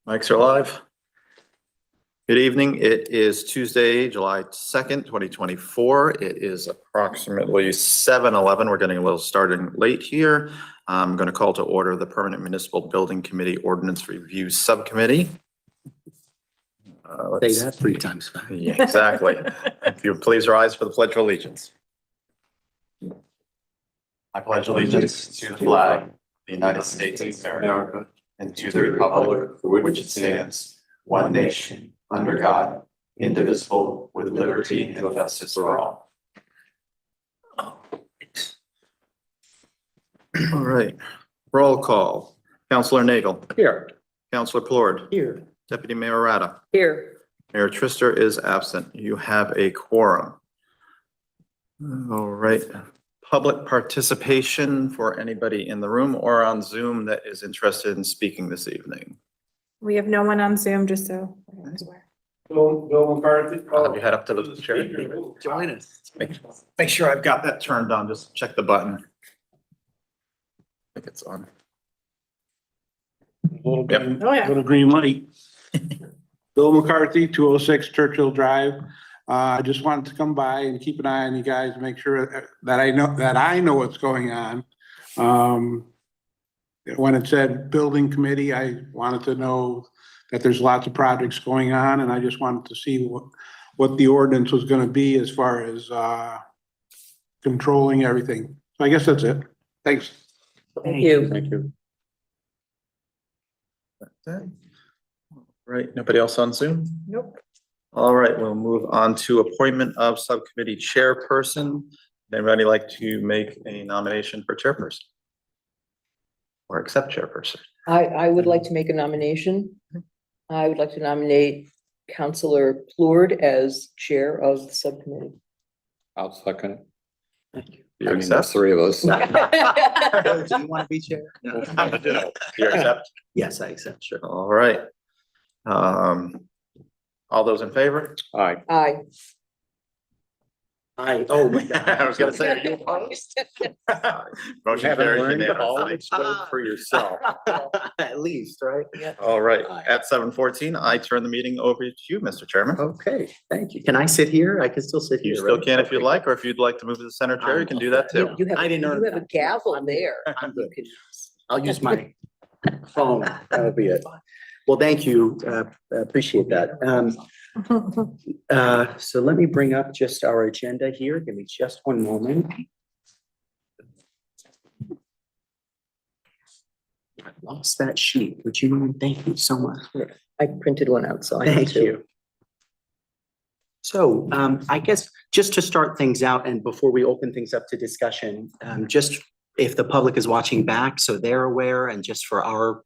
Mics are live. Good evening. It is Tuesday, July 2nd, 2024. It is approximately 7:11. We're getting a little starting late here. I'm going to call to order the Permanent Municipal Building Committee Ordinance Review Subcommittee. Say that 3 times fast. Yeah, exactly. If you please rise for the Pledge of Allegiance. I pledge allegiance to the flag of the United States of America and to the republic for which it stands, one nation, under God, indivisible, with liberty and justice for all. All right, roll call. Councilor Nagel. Here. Councilor Plord. Here. Deputy Mayor Rada. Here. Mayor Trister is absent. You have a quorum. All right. Public participation for anybody in the room or on Zoom that is interested in speaking this evening. We have no one on Zoom, just so everyone's aware. Bill McCarthy. Have you head up to the chair? Join us. Make sure I've got that turned on. Just check the button. I think it's on. Little green, Oh, yeah. little green light. Bill McCarthy, 206 Churchill Drive. I just wanted to come by and keep an eye on you guys, make sure that I know what's going on. When it said building committee, I wanted to know that there's lots of projects going on, and I just wanted to see what the ordinance was gonna be as far as controlling everything. So I guess that's it. Thanks. Thank you. Thank you. Right, nobody else on Zoom? Nope. All right, we'll move on to appointment of subcommittee chairperson. Anybody like to make a nomination for chairperson? Or accept chairperson? I would like to make a nomination. I would like to nominate Councilor Plord as chair of the subcommittee. I'll second. Thank you. You I mean, there's accept? 3 of us. Do you want to be chair? No. You accept? Yes, I accept, sure. All right. All those in favor? Aye. Aye. Oh, my God. I was gonna say, are you opposed? Motion Haven't carries learned unanimously. Vote for yourself. At least, right? All right, Aye. at 7:14, I turn the meeting over to you, Mr. Chairman. Okay, thank you. Can I sit here? I can still sit here. You still right? can if you'd Okay. like, or if you'd like to move to the center chair, you can do that too. You have, I didn't you earn have a that. gavel there. I'm good. You can- I'll use my phone. That'll be it. Well, thank you. Appreciate that. So let me bring up just our agenda here. Give me just one moment. I lost that sheet. Would you mind? Thank you so much. I printed one out, so I have Thank two. you. So I guess just to start things out and before we open things up to discussion, just if the public is watching back, so they're aware and just for our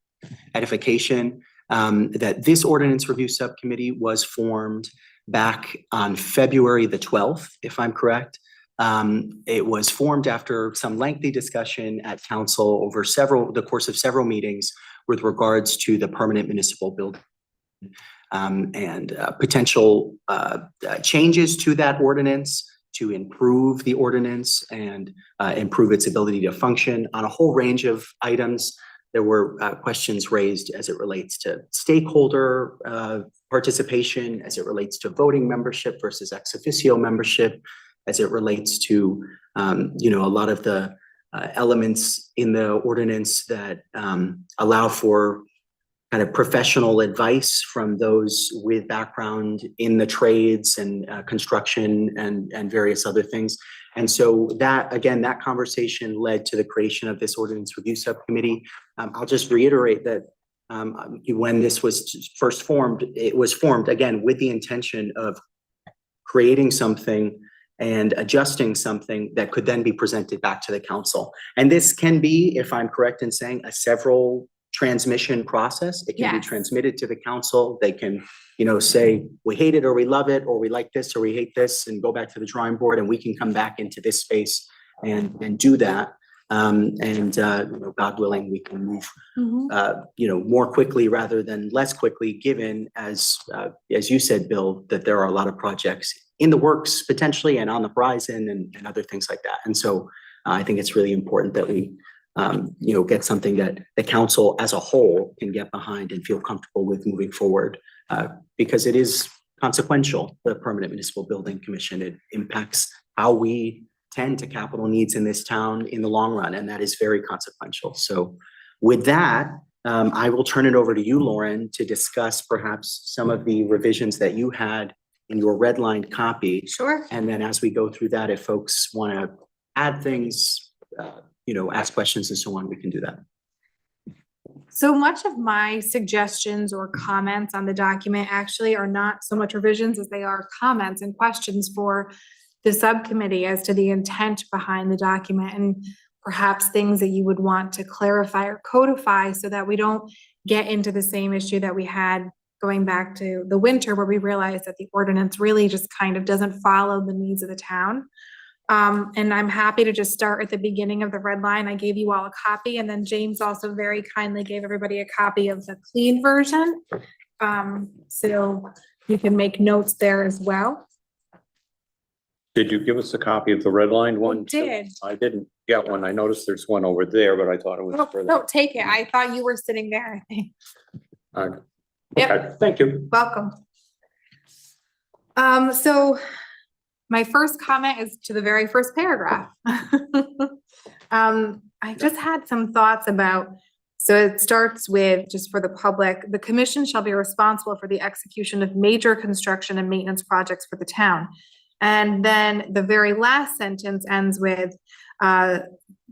edification, that this ordinance review subcommittee was formed back on February the 12th, if I'm correct. It was formed after some lengthy discussion at council over the course of several meetings with regards to the permanent municipal building and potential changes to that ordinance to improve the ordinance and improve its ability to function on a whole range of items. There were questions raised as it relates to stakeholder participation, as it relates to voting membership versus ex officio membership, as it relates to, a lot of the elements in the ordinance that allow for kind of professional advice from those with background in the trades and construction and various other things. And so that, again, that conversation led to the creation of this ordinance review subcommittee. I'll just reiterate that when this was first formed, it was formed, again, with the intention of creating something and adjusting something that could then be presented back to the council. And this can be, if I'm correct in saying, a several transmission process. It can be Yes. transmitted to the council. They can, say, we hate it or we love it, or we like this or we hate this, and go back to the drawing board, and we can come back into this space and do that. God willing, we can move, more quickly rather than less quickly, given as you said, Bill, that there are a lot of projects in the works potentially and on the horizon and other things like that. And so I think it's really important that we get something that the council as a whole can get behind and feel comfortable with moving forward. Because it is consequential, the Permanent Municipal Building Commission. It impacts how we tend to capital needs in this town in the long run, and that is very consequential. So with that, I will turn it over to you, Lauren, to discuss perhaps some of the revisions that you had in your redlined copy. Sure. And then as we go through that, if folks want to add things, ask questions and so on, we can do that. So much of my suggestions or comments on the document actually are not so much revisions as they are comments and questions for the subcommittee as to the intent behind the document and perhaps things that you would want to clarify or codify so that we don't get into the same issue that we had going back to the winter where we realized that the ordinance really just kind of doesn't follow the needs of the town. And I'm happy to just start at the beginning of the red line. I gave you all a copy, and then James also very kindly gave everybody a copy of the clean version. So you can make notes there as well. Did you give us a copy of the redlined one? did. I didn't get one. I noticed there's one over there, but I thought it was Oh, further. no, take it. I thought you were sitting there, I think. Yep. Okay, thank you. Welcome. So my first comment is to the very first paragraph. I just had some thoughts about, so it starts with, just for the public, the commission shall be responsible for the execution of major construction and maintenance projects for the town. And then the very last sentence ends with,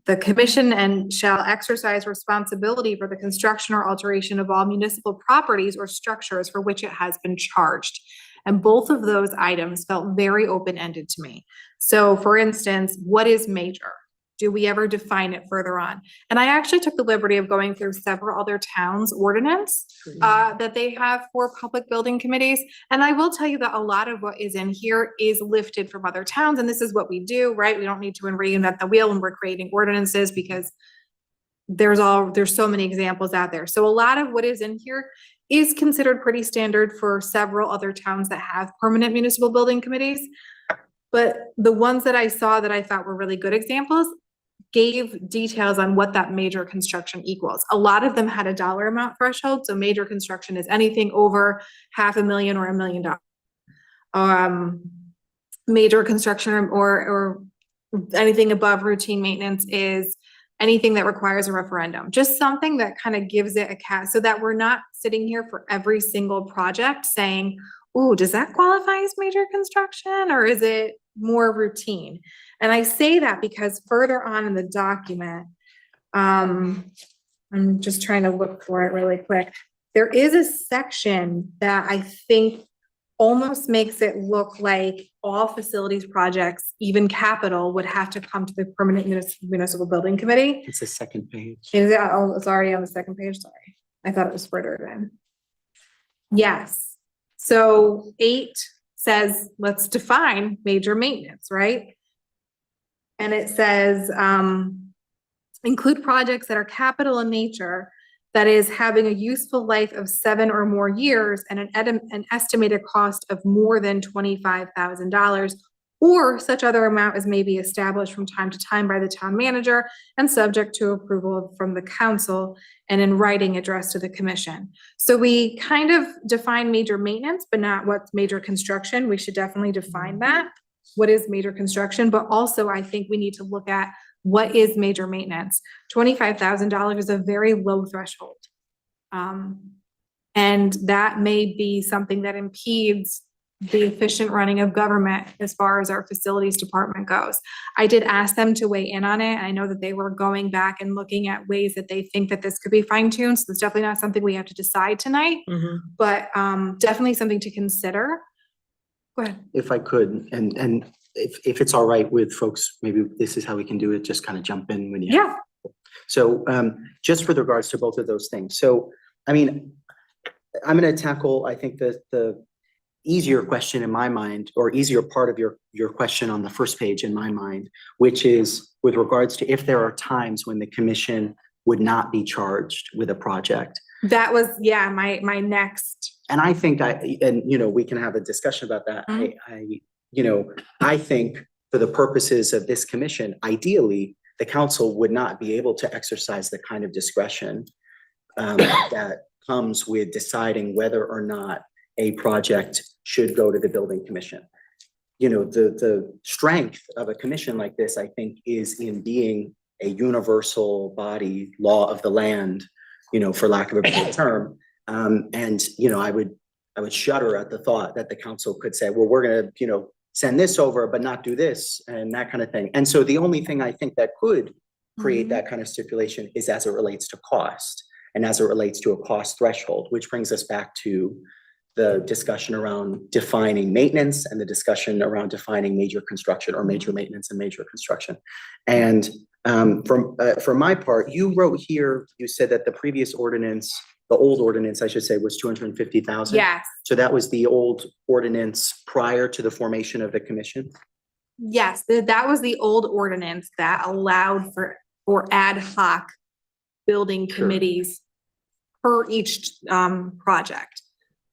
the commission and shall exercise responsibility for the construction or alteration of all municipal properties or structures for which it has been charged. And both of those items felt very open-ended to me. So for instance, what is major? Do we ever define it further on? And I actually took the liberty of going through several other towns' ordinance that they have for public building committees. And I will tell you that a lot of what is in here is lifted from other towns. And this is what we do, right? We don't need to reinvent the wheel when we're creating ordinances because there's so many examples out there. So a lot of what is in here is considered pretty standard for several other towns that have permanent municipal building committees. But the ones that I saw that I thought were really good examples gave details on what that major construction equals. A lot of them had a dollar amount threshold. So major construction is anything over $500,000 or $1 million. Major construction or anything above routine maintenance is anything that requires a referendum. Just something that kind of gives it a cast so that we're not sitting here for every single project saying, ooh, does that qualify as major construction or is it more routine? And I say that because further on in the document, I'm just trying to look for it really quick. There is a section that I think almost makes it look like all facilities projects, even capital, would have to come to the permanent municipal building committee. It's the second page. Is it? Oh, it's already on the second page. Sorry. I thought it was further in. Yes. So 8 says, let's define major maintenance, right? And it says, include projects that are capital in nature, that is having a useful life of 7 or more years and an estimated cost of more than $25,000, or such other amount as may be established from time to time by the town manager and subject to approval from the council and in writing addressed to the commission. So we kind of define major maintenance, but not what's major construction. We should definitely define that. What is major construction? But also I think we need to look at what is major maintenance. $25,000 is a very low threshold. And that may be something that impedes the efficient running of government as far as our facilities department goes. I did ask them to weigh in on it. I know that they were going back and looking at ways that they think that this could be fine-tuned. So it's definitely not something we have to decide tonight, but definitely something to consider. Go ahead. If I could, and if it's all right with folks, maybe this is how we can do it, just kind of jump in when you. Yeah. So just with regards to both of those things. So, I mean, I'm going to tackle, I think the easier question in my mind, or easier part of your question on the first page in my mind, which is with regards to if there are times when the commission would not be charged with a project. That was, yeah, my next. And I think we can have a discussion about that. I think for the purposes of this commission, ideally, the council would not be able to exercise the kind of discretion that comes with deciding whether or not a project should go to the building commission. You know, the strength of a commission like this, I think, is in being a universal body, law of the land, you know, for lack of a better term. And, you know, I would shudder at the thought that the council could say, well, we're gonna, you know, send this over, but not do this and that kind of thing. And so the only thing I think that could create that kind of stipulation is as it relates to cost and as it relates to a cost threshold, which brings us back to the discussion around defining maintenance and the discussion around defining major construction or major maintenance and major construction. And for my part, you wrote here, you said that the previous ordinance, the old ordinance, I should say, was 250,000. Yes, So that was the old ordinance prior to the formation of the commission? yes, that was the old ordinance that allowed for ad hoc building Sure. committees per each project.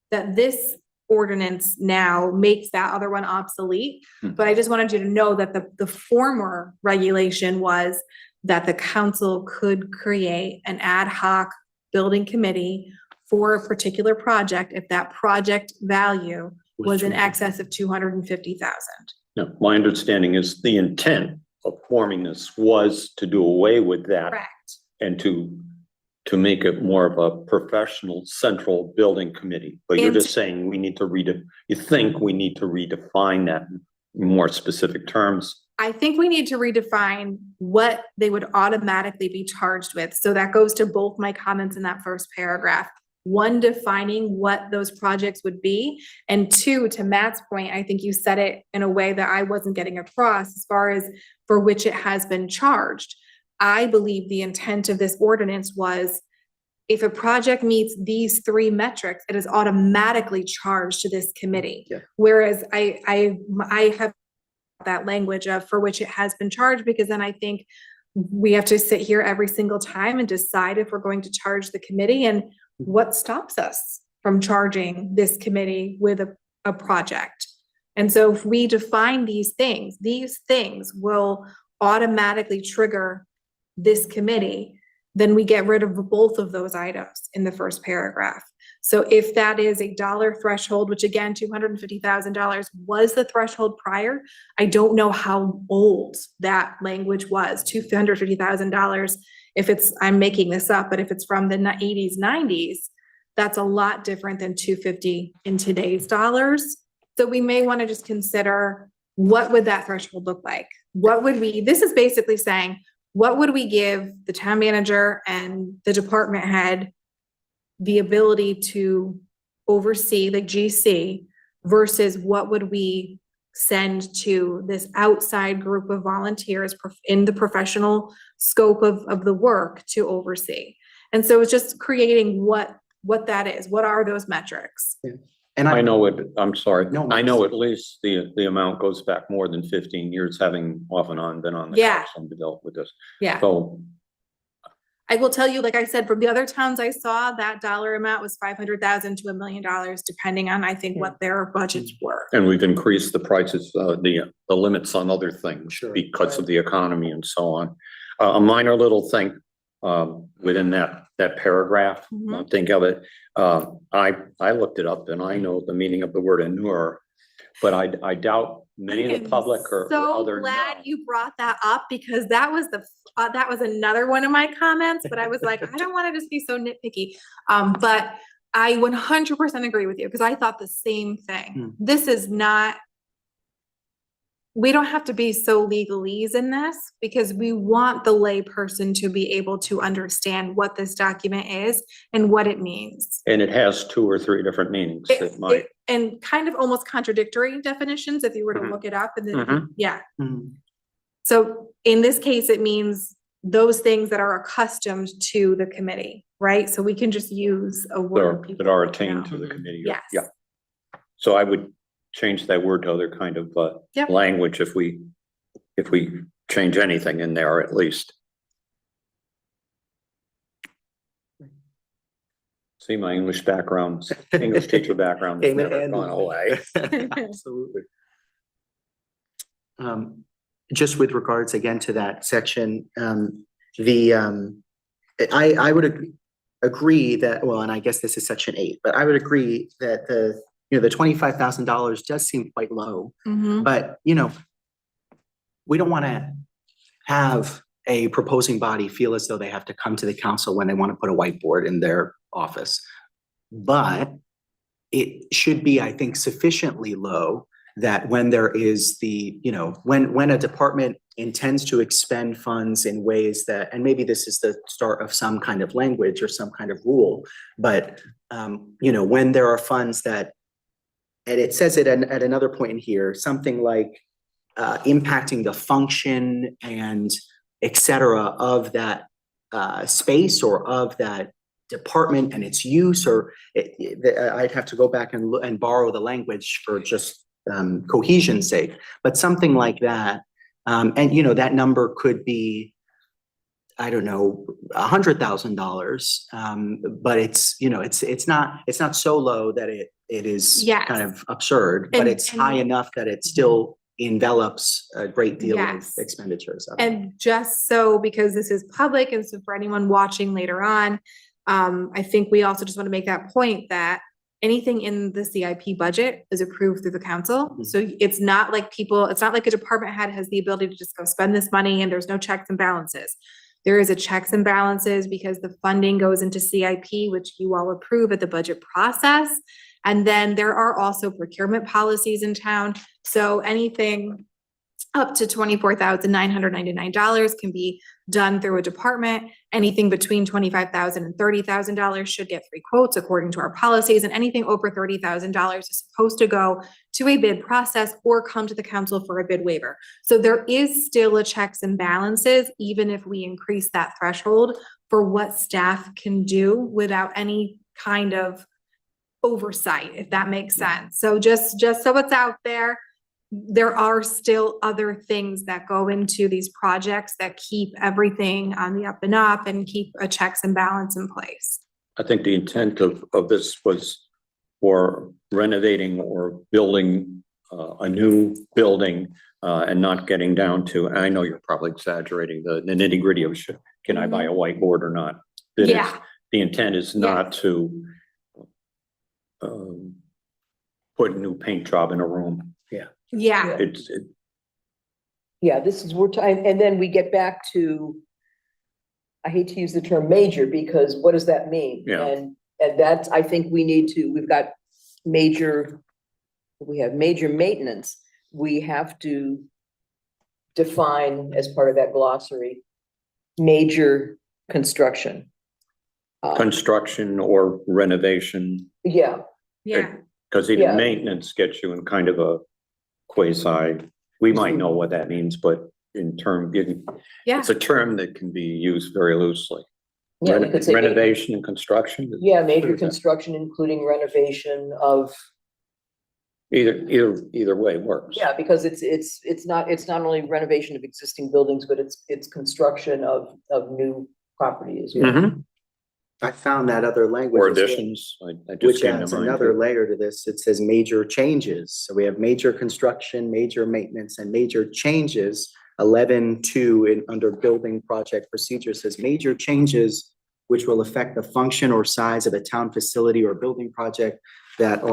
That this ordinance now makes that other one obsolete. But I just wanted you to know that the former regulation was that the council could create an ad hoc building committee for a particular project if that project value was in excess of 250,000. No, my understanding is the intent of forming this was to do away with that Correct. and to make it more of a professional central building committee. But you're And- just saying we need to you think we need to redefine that in more specific terms? I think we need to redefine what they would automatically be charged with. So that goes to both my comments in that first paragraph. One, defining what those projects would be. And two, to Matt's point, I think you said it in a way that I wasn't getting across as far as for which it has been charged. I believe the intent of this ordinance was if a project meets these three metrics, it is automatically charged to this committee. Yeah. Whereas I have that language of for which it has been charged, because then I think we have to sit here every single time and decide if we're going to charge the committee and what stops us from charging this committee with a project. And so if we define these things will automatically trigger this committee, then we get rid of both of those items in the first paragraph. So if that is a dollar threshold, which again, $250,000 was the threshold prior, I don't know how old that language was, $250,000. If it's, I'm making this up, but if it's from the 80s, 90s, that's a lot different than 250 in today's dollars. So we may want to just consider what would that threshold look like? What would we, this is basically saying, what would we give the town manager and the department head the ability to oversee, like GC, versus what would we send to this outside group of volunteers in the professional scope of the work to oversee? And so it's just creating what that is. What are those metrics? And I know it, I'm sorry, No, I know at least the amount goes back more than 15 years, having off and on been on the Yeah. council and dealt with this. Yeah. So, I will tell you, like I said, from the other towns I saw, that dollar amount was $500,000 to $1 million, depending on, I think, what their budgets were. and we've increased the prices, the limits on other things Sure. because of the economy and so on. A minor little thing, within that paragraph, Mhm. think of it. I looked it up and I know the meaning of the word inure, but I doubt many of the public or So other. glad know. you brought that up, because that was that was another one of my comments, but I was like, I don't want to just be so nitpicky. But I 100% agree with you, because I thought the same thing. This is not, we don't have to be so legalese in this, because we want the lay person to be able to understand what this document is and what it means. And it has 2 or 3 different meanings. It might. And kind of almost contradictory definitions if you were to Mhm. look it up and then, Mhm. yeah. Mhm. So in this case, it means those things that are accustomed to the committee, right? So we can just use a word. That are people attained to know. the committee. Yes. Yeah. So I would change that word to other kind of Yep. language if we change anything in there at least. See, my English background, English teacher background has Came in never handy. gone away. Absolutely. just with regards again to that section, I would agree that, well, and I guess this is section 8, but I would agree that the $25,000 does seem quite low, Mhm. but we don't want to have a proposing body feel as though they have to come to the council when they want to put a whiteboard in their office. But it should be, I think, sufficiently low that when there is when a department intends to expend funds in ways that, and maybe this is the start of some kind of language or some kind of rule, but when there are funds that, and it says it at another point in here, something like impacting the function and et cetera of that space or of that department and its use, or I'd have to go back and borrow the language for just cohesion's sake, but something like that. And that number could be, I don't know, $100,000. But it's not so low that it is Yes. kind of absurd, but And- it's high enough that it still envelops a great deal of Yes. expenditures. And just so, because this is public and so for anyone watching later on, I think we also just want to make that point that anything in the CIP budget is approved through the council. Mhm. So it's not like it's not like a department head has the ability to just go spend this money and there's no checks and balances. There is a checks and balances because the funding goes into CIP, which you all approve at the budget process. And then there are also procurement policies in town. So anything up to $24,999 can be done through a department. Anything between $25,000 and $30,000 should get 3 quotes according to our policies, and anything over $30,000 is supposed to go to a bid process or come to the council for a bid waiver. So there is still a checks and balances, even if we increase that threshold for what staff can do without any kind of oversight, if that makes sense. So just so it's out there, there are still other things that go into these projects that keep everything on the up and up and keep a checks and balance in place. I think the intent of this was for renovating or building a new building and not getting down to, I know you're probably exaggerating the nitty gritty of can I buy a whiteboard or not? That it's- Yeah. The intent is not to put a new paint job in a room. Yeah, Yeah, this is, and then we get back to, I hate to use the term major, because what does that mean? Yeah. And that's, I think we have major maintenance. We have to define as part of that glossary, major construction. Construction or renovation, Yeah, yeah, because Yeah. even maintenance gets you in kind of a quasi, we might know what that means, but yeah. it's a term that can be used very loosely. yeah, we could say Renovation and construction. yeah, major construction, including renovation of, Either way works. yeah, because it's not only renovation of existing buildings, but it's construction of new property as well. Mhm. I found that other language. Or as well, additions, I just which came to adds mind. another too. layer to this. It says major changes. So we have major construction, major maintenance, and major changes. 11.2 under building project procedure says major changes which will affect the function or size of a town facility or building project that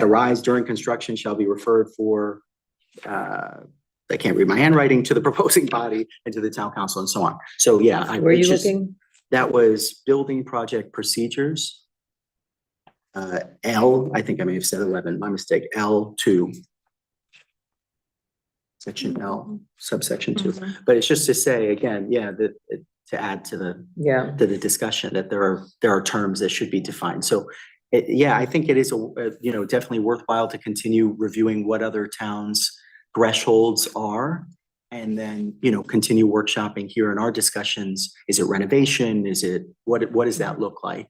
arise during construction shall be referred for, I can't read my handwriting, to the proposing body and to the town council and so on. So yeah. Where are you it's just- looking? That was building project procedures. I think I may have said 11, my mistake, L2. Section L, subsection 2. Mhm. But it's just to say, again, to add to the discussion that there are terms that should be defined. So I think it is definitely worthwhile to continue reviewing what other towns' thresholds are. And then, continue workshopping here in our discussions. Is it renovation? Is it, what does that look like?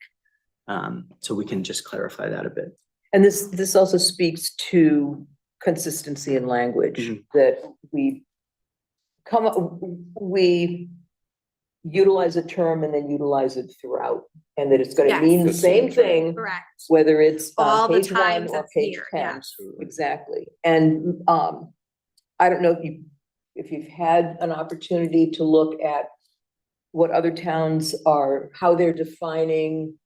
So we can just clarify that a bit. And this also speaks to consistency in language, Mhm. that we utilize a term and then utilize it throughout, and that it's gonna Yes. mean the same thing, Correct. whether it's All on the page 1 times or it's page here, 10. yeah. Absolutely. Exactly. And I don't know if if you've had an opportunity to look at what other towns are, how they're defining,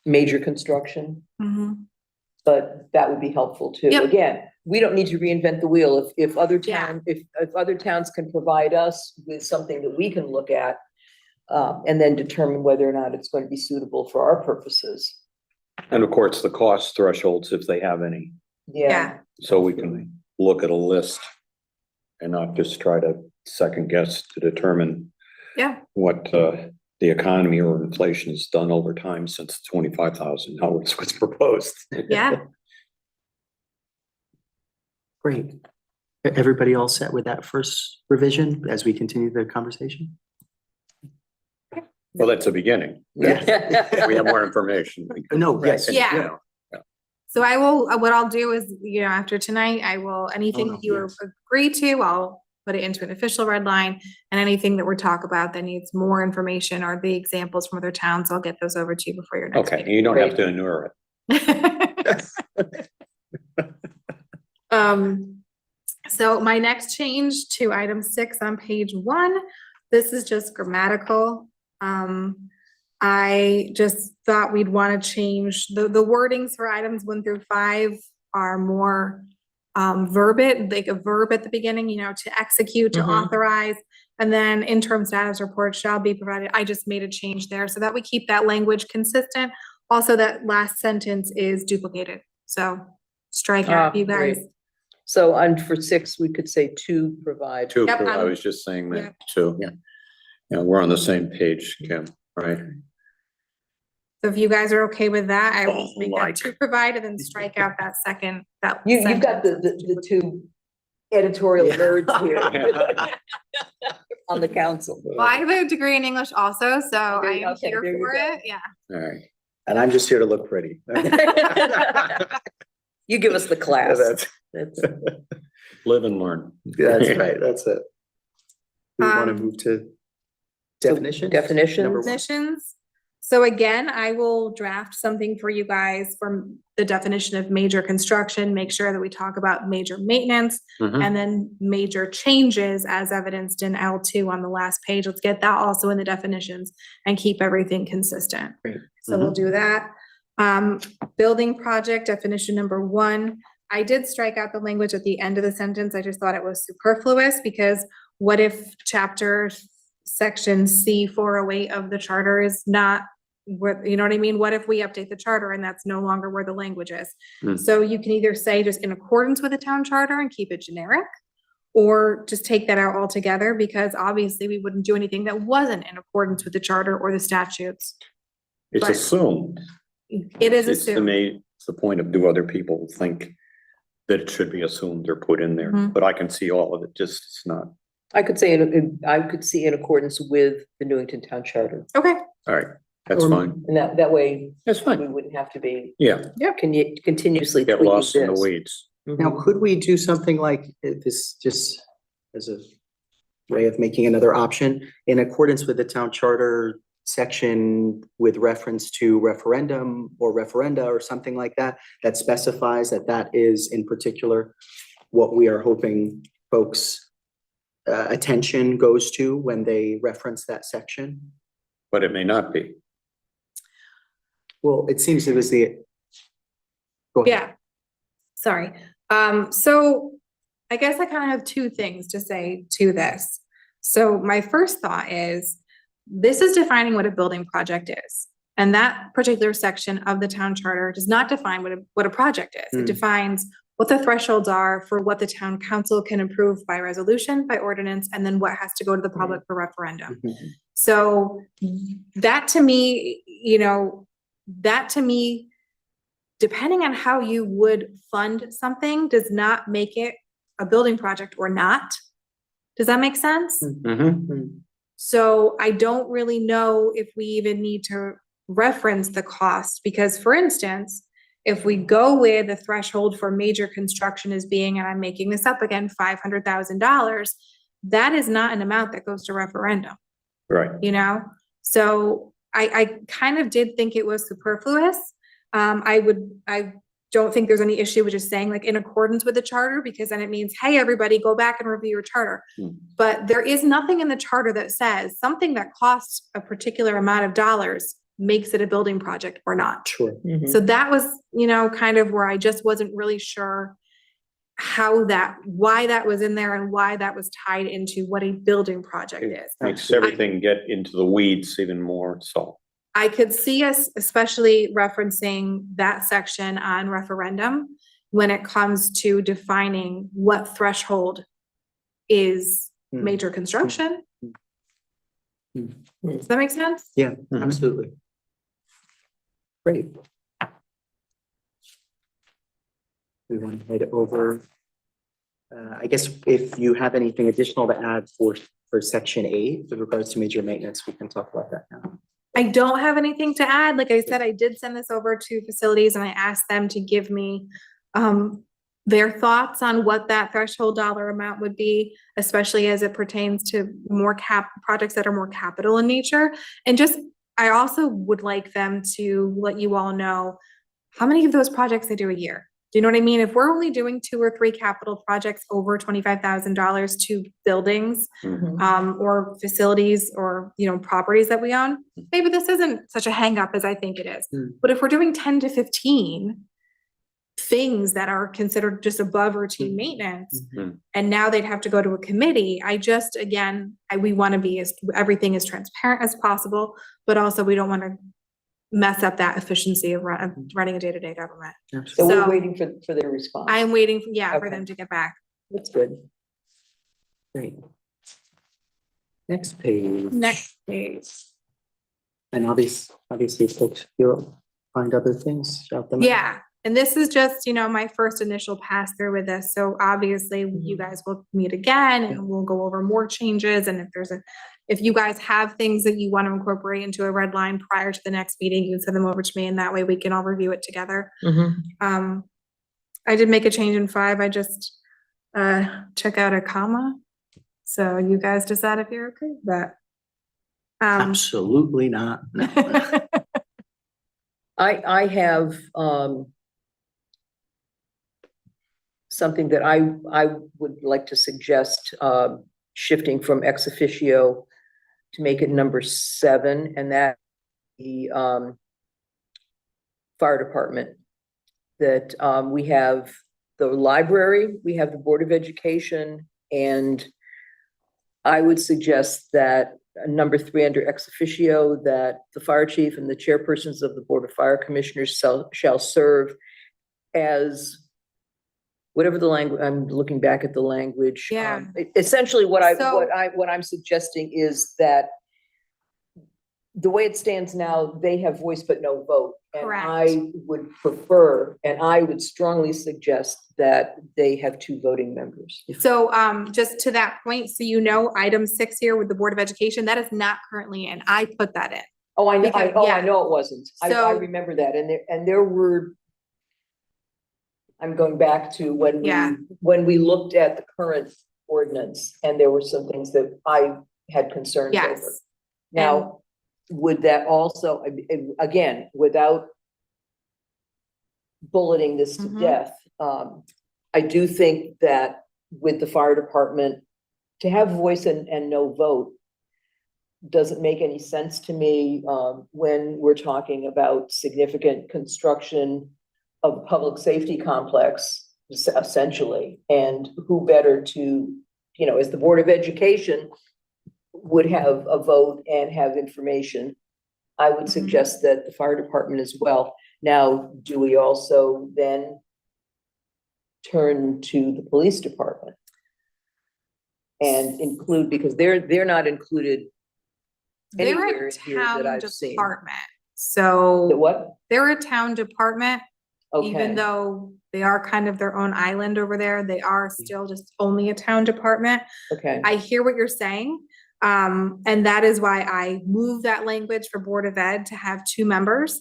major construction, Mhm. but that would be helpful too. Yep. Again, we don't need to reinvent the wheel. If other Yeah. town, if other towns can provide us with something that we can look at, and then determine whether or not it's going to be suitable for our purposes. And of course, the cost thresholds, if they have any, Yeah, so we can look at a list and not just try to second guess to determine Yeah, what, the economy or inflation has done over time since 25,000, how it's what's proposed. yeah. Great. Everybody all set with that first revision as we continue the conversation? Well, that's a beginning. If we have more information. we can- No, yes. Yeah. you know. So I will, what I'll do is, you know, after tonight, I will, anything no, that you yes. agree to, I'll put it into an official red line. And anything that we're talking about that needs more information or the examples from other towns, I'll get those over to you before your next Okay, meeting. you don't have to inure So my next change to item 6 on page 1, this is just grammatical. I just thought we'd want to change the wordings for items 1 through 5 are more verbate, like a verb at the beginning, you know, to execute, to Mhm. authorize, and then interim status report shall be provided. I just made a change there so that we keep that language consistent. Also, that last sentence is duplicated, so strike out, you great. guys. So for 6, we could say to provide. Two, Yep, I was just saying yeah. that too. Yeah. Yeah, we're on the same page, Kim, right? So if you guys are okay with that, I will Oh, make like. that to provide and then strike out that second, that. You've got sentence. the two editorial Yeah. nerds here on the council. Well, I have a degree in English also, so I Okay, am okay, here there you for go. it, yeah. All right. And I'm just here to look pretty. You give us the class. That's Live and learn. right, that's it. We want to Um, move to definition? Definitions. Number 1. Definitions. So again, I will draft something for you guys from the definition of major construction, make sure that we talk about major maintenance Mhm. and then major changes as evidenced in L2 on the last page. Let's get that also in the definitions and keep everything consistent. Great. So we'll do that. Building project definition number 1. I did strike out the language at the end of the sentence. I just thought it was superfluous because what if chapter section C 408 of the charter is not what, you know what I mean? What if we update the charter and that's no longer where the language is? Hmm. So you can either say just in accordance with the town charter and keep it generic, or just take that out altogether because obviously we wouldn't do anything that wasn't in accordance with the charter or the statutes. It's But- assumed. It is It's to assumed. me, it's the point of, do other people think that it should be assumed or put in there? Mhm. But I can see all of it, just it's not. I could say, I could see in accordance with the Newington Town Charter. Okay, All right, that's Or- fine. And that way, That's we fine. wouldn't have to be Yeah, continuously get tweaking lost in the this. weeds. Now, could we do something like this, just as a way of making another option, in accordance with the town charter section with reference to referendum or referenda or something like that, that specifies that that is in particular what we are hoping folks' attention goes to when they reference that section? But it may not be. Well, it seems it was the. Go ahead. yeah. Sorry. So I guess I kind of have 2 things to say to this. So my first thought is, this is defining what a building project is. And that particular section of the town charter does not define what a project is. It Hmm. defines what the thresholds are for what the town council can approve by resolution, by ordinance, and then what has to go to the public for referendum. Mhm. So that to me, you know, depending on how you would fund something, does not make it a building project or not. Does that make sense? Mhm. So I don't really know if we even need to reference the cost, because for instance, if we go with the threshold for major construction as being, and I'm making this up again, $500,000, that is not an amount that goes to referendum, Right. you know? So I kind of did think it was superfluous. I don't think there's any issue with just saying like in accordance with the charter, because then it means, hey, everybody, go back and review your charter. But there is nothing in the charter that says something that costs a particular amount of dollars makes it a building project or not. Sure. Mhm. So that was, kind of where I just wasn't really sure why that was in there and why that was tied into what a building project is. Makes everything get into the weeds even more, so. I could see us especially referencing that section on referendum when it comes to defining what threshold is Hmm. major construction. Hmm. Does that make sense? Yeah, Mhm. absolutely. Great. We want to head over. I guess if you have anything additional to add for section 8 with regards to major maintenance, we can talk about that now. I don't have anything to add. Like I said, I did send this over to facilities and I asked them to give me their thoughts on what that threshold dollar amount would be, especially as it pertains to more projects that are more capital in nature. And just, I also would like them to let you all know how many of those projects they do a year. Do you know what I mean? If we're only doing 2 or 3 capital projects over $25,000 to buildings, or facilities or, properties that we own, maybe this isn't such a hang up as I think it is. But if we're doing 10 to 15 things that are considered just above routine maintenance, and now they'd have to go to a committee, we want to be everything as transparent as possible, but also we don't want to mess up that efficiency of running a day-to-day government. So we're So- waiting for their response. I'm waiting, for Okay. them to get back. That's good. Great. Next page. Next page. And obviously folks, you'll find other things, shout them out. Yeah, and this is just, my first initial pass through with this. So obviously you guys will meet again and we'll go over more changes. And if you guys have things that you want to incorporate into a red line prior to the next meeting, you can send them over to me and that way we can all review it together. I did make a change in 5. I just took out a comma. So you guys decide if you're okay with that. Absolutely not. No. I have something that I would like to suggest, shifting from ex officio to make it number 7, and that the fire department. That we have the library, we have the Board of Education, and I would suggest that number 3 under ex officio, that the fire chief and the chairpersons of the Board of Fire Commissioners shall serve as whatever the language, I'm looking back at the language. Yeah. Essentially what So- I'm suggesting is that the way it stands now, they have voice but no vote. And Correct. I would prefer, and I would strongly suggest that they have 2 voting members. So, just to that point, so item 6 here with the Board of Education, that is not currently in. I put that in. Oh, I know, Because- I yeah. know it wasn't. I So- remember that, and there were, I'm going back to Yeah. when we looked at the current ordinance, and there were some things that I had concerns over. Yes. Now, would that also, again, without bulleting this to Mhm. death, I do think that with the fire department, to have voice and no vote doesn't make any sense to me, when we're talking about significant construction of a public safety complex, essentially, and who better to, as the Board of Education would have a vote and have information. I would Mhm. suggest that the fire department as well. Now, do we also then turn to the police department and include, because they're not included They're anywhere a here that town I've seen. department. The So what? they're a town department, even Okay, though they are kind of their own island over there, they are still just only a town department. okay. I hear what you're saying. And that is why I moved that language for Board of Ed to have 2 members.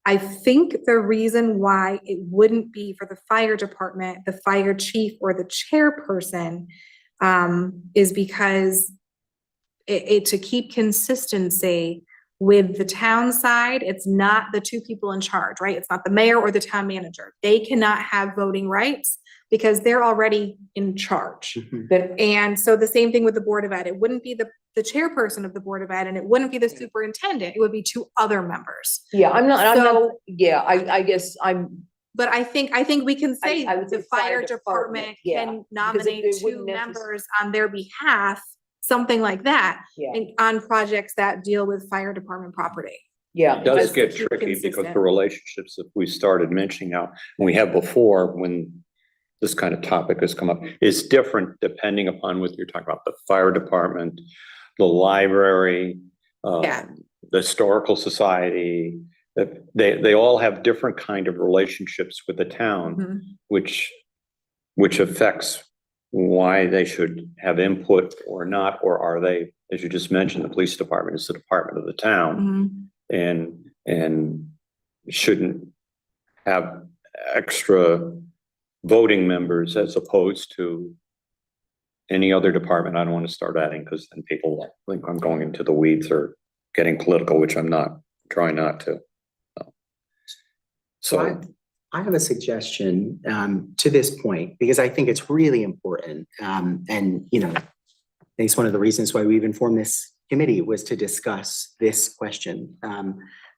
I think the reason why it wouldn't be for the fire department, the fire chief or the chairperson, is because to keep consistency With the town side, it's not the two people in charge, right? It's not the mayor or the town manager. They cannot have voting rights because they're already in charge. Mhm. Then, And so the same thing with the Board of Ed. It wouldn't be the chairperson of the Board of Ed, and it wouldn't be the superintendent. It would be two other members. yeah, I'm not, So- yeah, I guess But I think we can say I would the say fire fire department, department yeah, can it nominate two wouldn't members on their behalf, something like that, yeah, and on projects that deal with fire department property. yeah. It does Just to get keep tricky because consistent. the relationships that we started mentioning now, and we have before, when this kind of topic has come up, is different depending upon what you're talking about, the fire department, the library, Yeah. the historical society, that they all have different kind of relationships with the town, Mhm. which affects why they should have input or not, or are they, as you just mentioned, the police department is the department of the town. Mhm. And shouldn't have extra voting members as opposed to any other department. I don't want to start adding because then people think I'm going into the weeds or getting political, which I'm not, trying not to. So, I have a suggestion to this point, because I think it's really important. And, you know, I think it's one of the reasons why we've informed this committee was to discuss this question.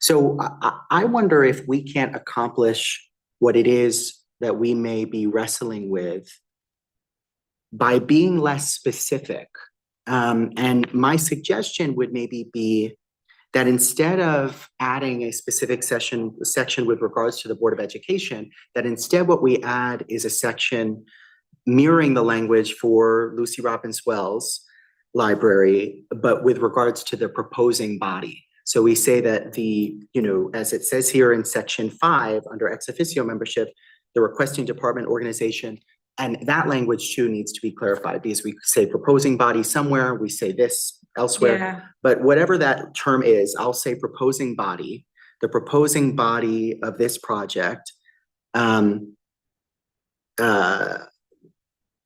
So I wonder if we can't accomplish what it is that we may be wrestling with by being less specific. And my suggestion would maybe be that instead of adding a specific section with regards to the Board of Education, that instead what we add is a section mirroring the language for Lucy Robbins Wells Library, but with regards to the proposing body. So we say that you know, as it says here in section 5, under ex officio membership, the requesting department organization, and that language too needs to be clarified, because we say proposing body somewhere, we say this elsewhere. Yeah, But whatever that term is, I'll say proposing body, the proposing body of this project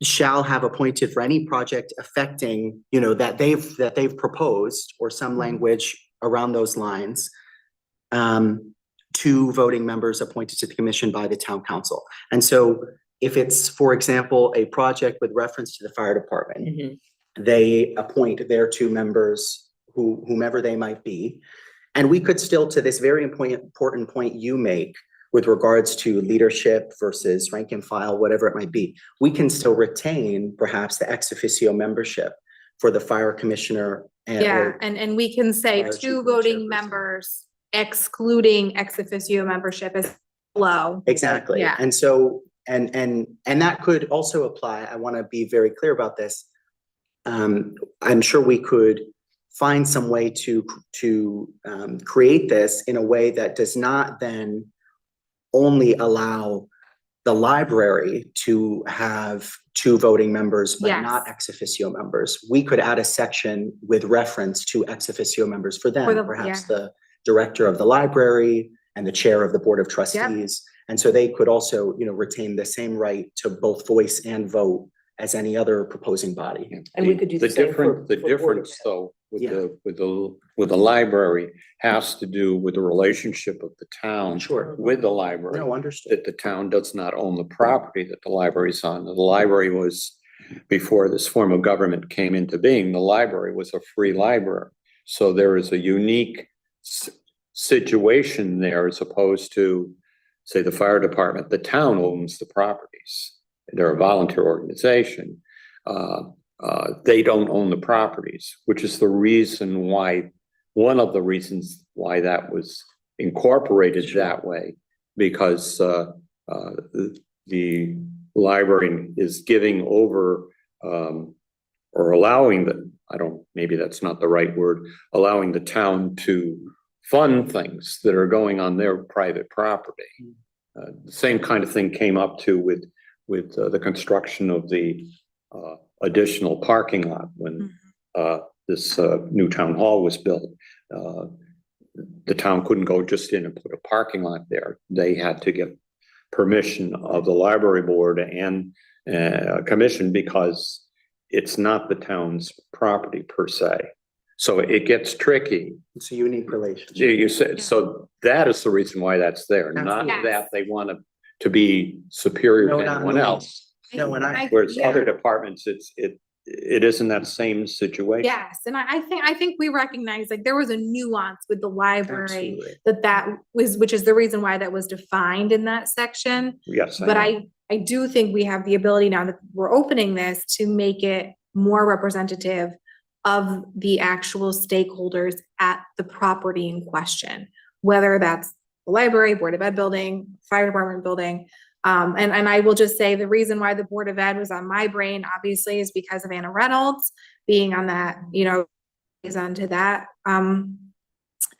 shall have appointed for any project affecting, you know, that they've proposed, or some language around those lines, 2 voting members appointed to the commission by the town council. And so if it's, for example, a project with reference to the fire department, Mhm. they appoint their 2 members, whomever they might be. And we could still, to this very important point you make with regards to leadership versus rank and file, whatever it might be, we can still retain perhaps the ex officio membership for the fire commissioner. yeah, and we can say Fire 2 chief and voting chairperson. members excluding ex officio membership is low. Exactly. Yeah. And so, and that could also apply, I want to be very clear about this. I'm sure we could find some way to create this in a way that does not then only allow the library to have 2 voting members, but Yes. not ex officio members. We could add a section with reference to ex officio members for them, perhaps the director of the library and the chair of the board of trustees. And so they could also, you know, retain the same right to both voice and vote as any other proposing body. And we could do the same for. The for Board of difference Ed. though, Yeah. with the library has to do with the relationship of the town Sure. with the library. No, understood. That the town does not own the property that the library is on. The library was, before this form of government came into being, the library was a free library. So there is a unique situation there as opposed to, say, the fire department. The town owns the properties. They're a volunteer organization. They don't own the properties, which is the reason why, one of the reasons why that was incorporated that way, because the library is giving over or allowing maybe that's not the right word, allowing the town to fund things that are going on their private property. The same kind of thing came up too with the construction of the additional parking lot when this new town hall was built. The town couldn't go just in and put a parking lot there. They had to get permission of the library board and commission, because it's not the town's property per se. So it gets tricky. It's a unique relationship. You said, so that is the reason why that's there, not Yes. that they want to be superior No, to not anyone really. else. No, and Whereas yeah. other departments, it isn't that same situation. Yes, and I think we recognize, like, there was a nuance with the library Absolutely. that was, which is the reason why that was defined in that section. Yes. But know. I do think we have the ability now that we're opening this to make it more representative of the actual stakeholders at the property in question, whether that's the library, Board of Ed building, fire department building. And I will just say the reason why the Board of Ed was on my brain, obviously, is because of Anna Reynolds being on that, you know, is onto that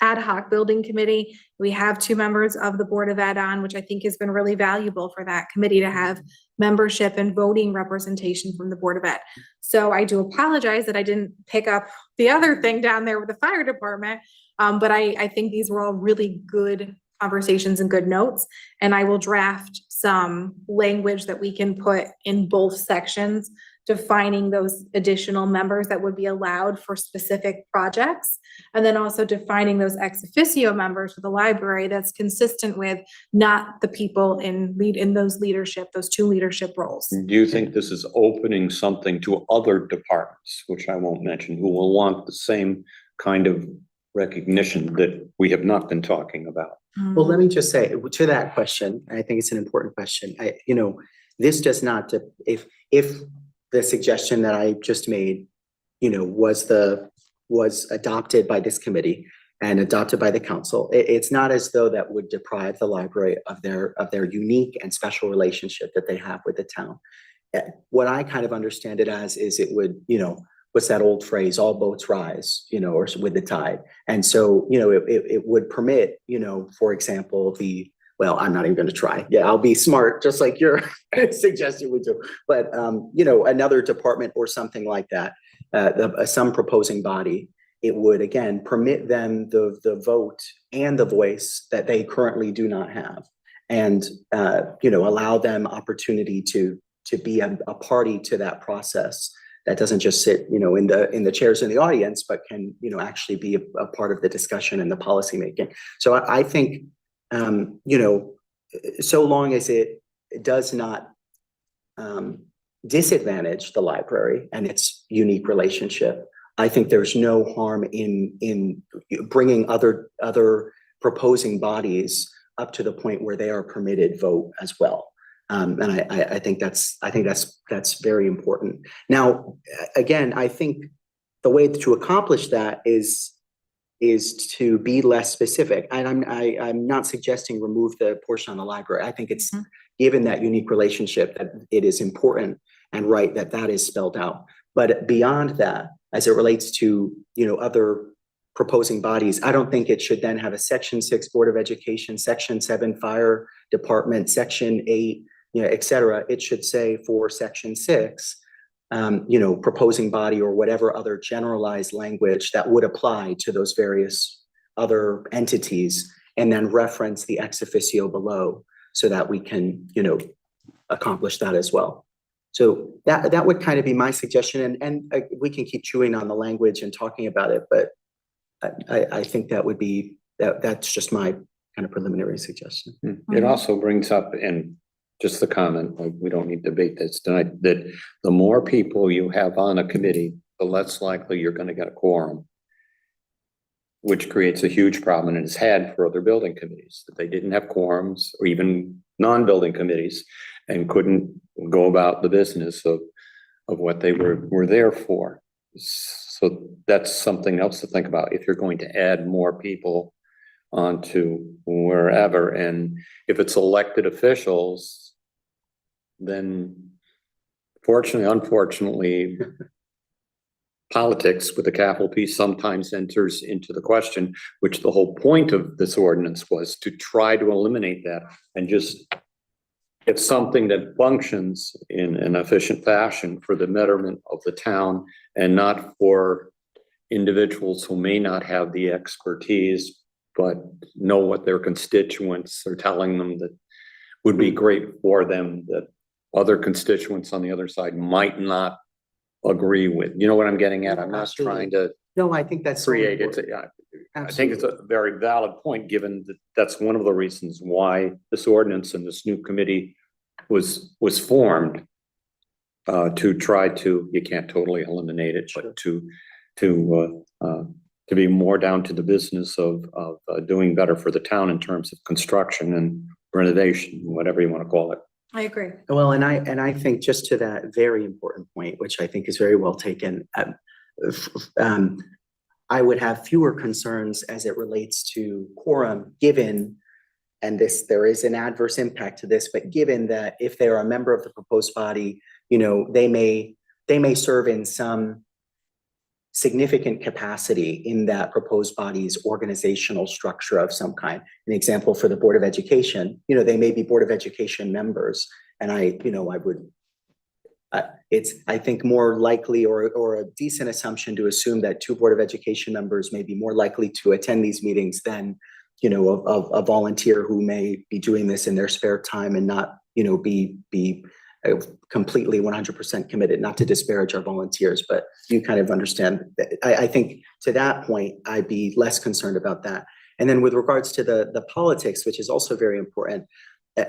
ad hoc building committee. We have 2 members of the Board of Ed on, which I think has been really valuable for that committee to have membership and voting representation from the Board of Ed. So I do apologize that I didn't pick up the other thing down there with the fire department. But I think these were all really good conversations and good notes. And I will draft some language that we can put in both sections, defining those additional members that would be allowed for specific projects. And then also defining those ex officio members for the library that's consistent with not the people in those 2 leadership roles. Do you think this is opening something to other departments, which I won't mention, who will want the same kind of recognition that we have not been talking about? Well, let me just say to that question, I think it's an important question. This does not, if the suggestion that I just made, was adopted by this committee and adopted by the council, it's not as though that would deprive the library of their unique and special relationship that they have with the town. What I kind of understand it as is it would, what's that old phrase, all boats rise, or with the tide. And so, it would permit, for example, well, I'm not even going to try. Yeah, I'll be smart, just like your suggestion would do. But, another department or something like that, some proposing body, it would, again, permit them the vote and the voice that they currently do not have. And, allow them opportunity to be a party to that process. That doesn't just sit, in the chairs in the audience, but can, actually be a part of the discussion and the policy making. So I think, so long as it does not disadvantage the library and its unique relationship, I think there's no harm in bringing other proposing bodies up to the point where they are permitted vote as well. And I think that's very important. Now, again, I think the way to accomplish that is to be less specific. And I'm not suggesting remove the portion on the library. I think it's given that unique relationship that it is important and right that is spelled out. But beyond that, as it relates to other proposing bodies, I don't think it should then have a Section 6 Board of Education, Section 7 Fire Department, Section 8. Et cetera. It should say for Section 6, proposing body or whatever other generalized language that would apply to those various other entities, and then reference the ex officio below so that we can, accomplish that as well. So that would kind of be my suggestion, and we can keep chewing on the language and talking about it, but I think that would be, that's just my kind of preliminary suggestion. It also brings up, and just the comment, like, we don't need to debate this tonight, that the more people you have on a committee, the less likely you're going to get a quorum, which creates a huge problem, and it's had for other building committees, that they didn't have quorums, or even non-building committees, and couldn't go about the business of what they were there for. So that's something else to think about if you're going to add more people onto wherever. And if it's elected officials, then unfortunately, politics with a capital P sometimes enters into the question, which the whole point of this ordinance was to try to eliminate that and just get something that functions in an efficient fashion for the betterment of the town, and not for individuals who may not have the expertise but know what their constituents are telling them that would be great for them, that other constituents on the other side might not agree with. You know what I'm getting at? I'm not trying to No, I think that's. so create, important. I think it's a very valid point, given that that's one of the reasons why this ordinance and this new committee was formed. To try to, you can't totally eliminate it, but to be more down to the business of doing better for the town in terms of construction and renovation, whatever you want to call it. I agree. Well, and I think just to that very important point, which I think is very well taken, I would have fewer concerns as it relates to quorum, given, and there is an adverse impact to this, but given that if they're a member of the proposed body, you know, they may serve in some significant capacity in that proposed body's organizational structure of some kind. An example for the Board of Education, you know, they may be Board of Education members, and it's, I think, more likely or a decent assumption to assume that two Board of Education members may be more likely to attend these meetings than, you know, a volunteer who may be doing this in their spare time and not, you know, be completely 100% committed, not to disparage our volunteers, but you kind of understand. I think to that point, I'd be less concerned about that. And then with regards to the politics, which is also very important,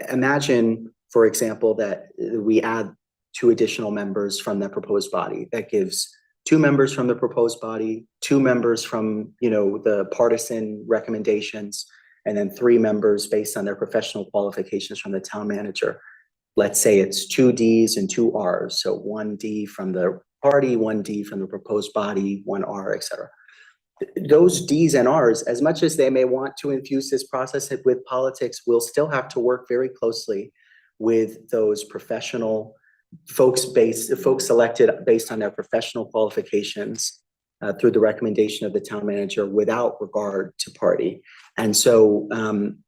imagine, for example, that we add 2 additional members from the proposed body. That gives 2 members from the proposed body, 2 members from, you know, the partisan recommendations, and then 3 members based on their professional qualifications from the town manager. Let's say it's 2 Ds and 2 Rs. So 1 D from the party, 1 D from the proposed body, 1 R, et cetera. Those Ds and Rs, as much as they may want to infuse this process with politics, will still have to work very closely with those professional folks selected based on their professional qualifications through the recommendation of the town manager without regard to party. And so,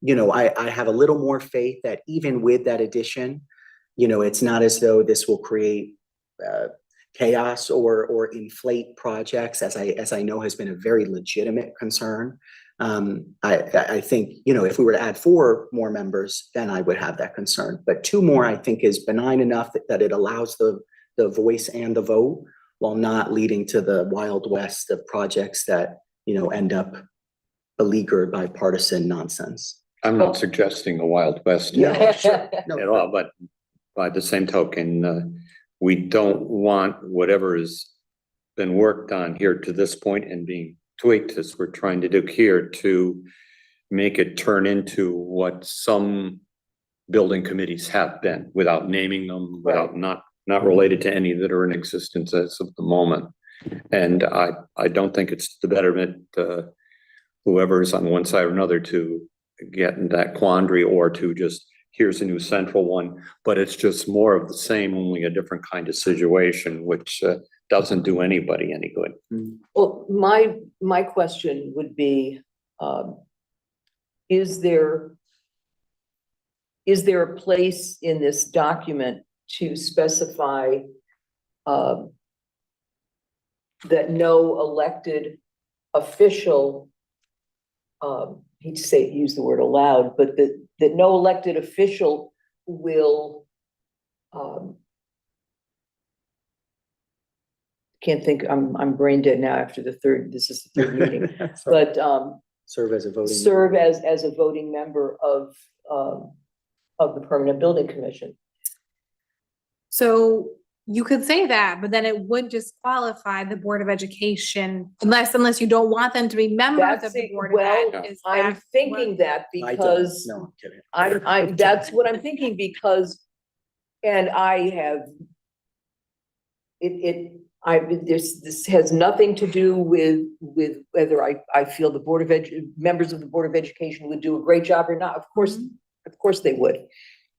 you know, I have a little more faith that even with that addition, you know, it's not as though this will create chaos or inflate projects, as I know has been a very legitimate concern. I think, you know, if we were to add 4 more members, then I would have that concern. But 2 more, I think, is benign enough that it allows the voice and the vote, while not leading to the Wild West of projects that, you know, end up beleaguered by partisan nonsense. I'm not suggesting a Wild West No, at sure. No, all, but by the same token, we don't want whatever has been worked on here to this point and being tweaked, as we're trying to do here, to make it turn into what some building committees have been, without naming them, without not related to any that are in existence as of the moment. And I don't think it's the betterment, whoever's on one side or another, to get in that quandary, or to just, here's a new central one, but it's just more of the same, only a different kind of situation, which doesn't do anybody any good. Well, my question would be, is there a place in this document to specify that no elected official, hate to use the word aloud, but that no elected official will, can't think, I'm brain dead now after this is the 3rd meeting, but serve as a voting. serve as a voting member of the Permanent Building Commission. So you could say that, but then it would disqualify the Board of Education unless you don't want them to be members of the Board of Ed. Is I'm that thinking what- that I don't. because No, I'm kidding. that's what I'm thinking, because, and I have, this has nothing to do with whether I feel the members of the Board of Education would do a great job or not. Of course they would.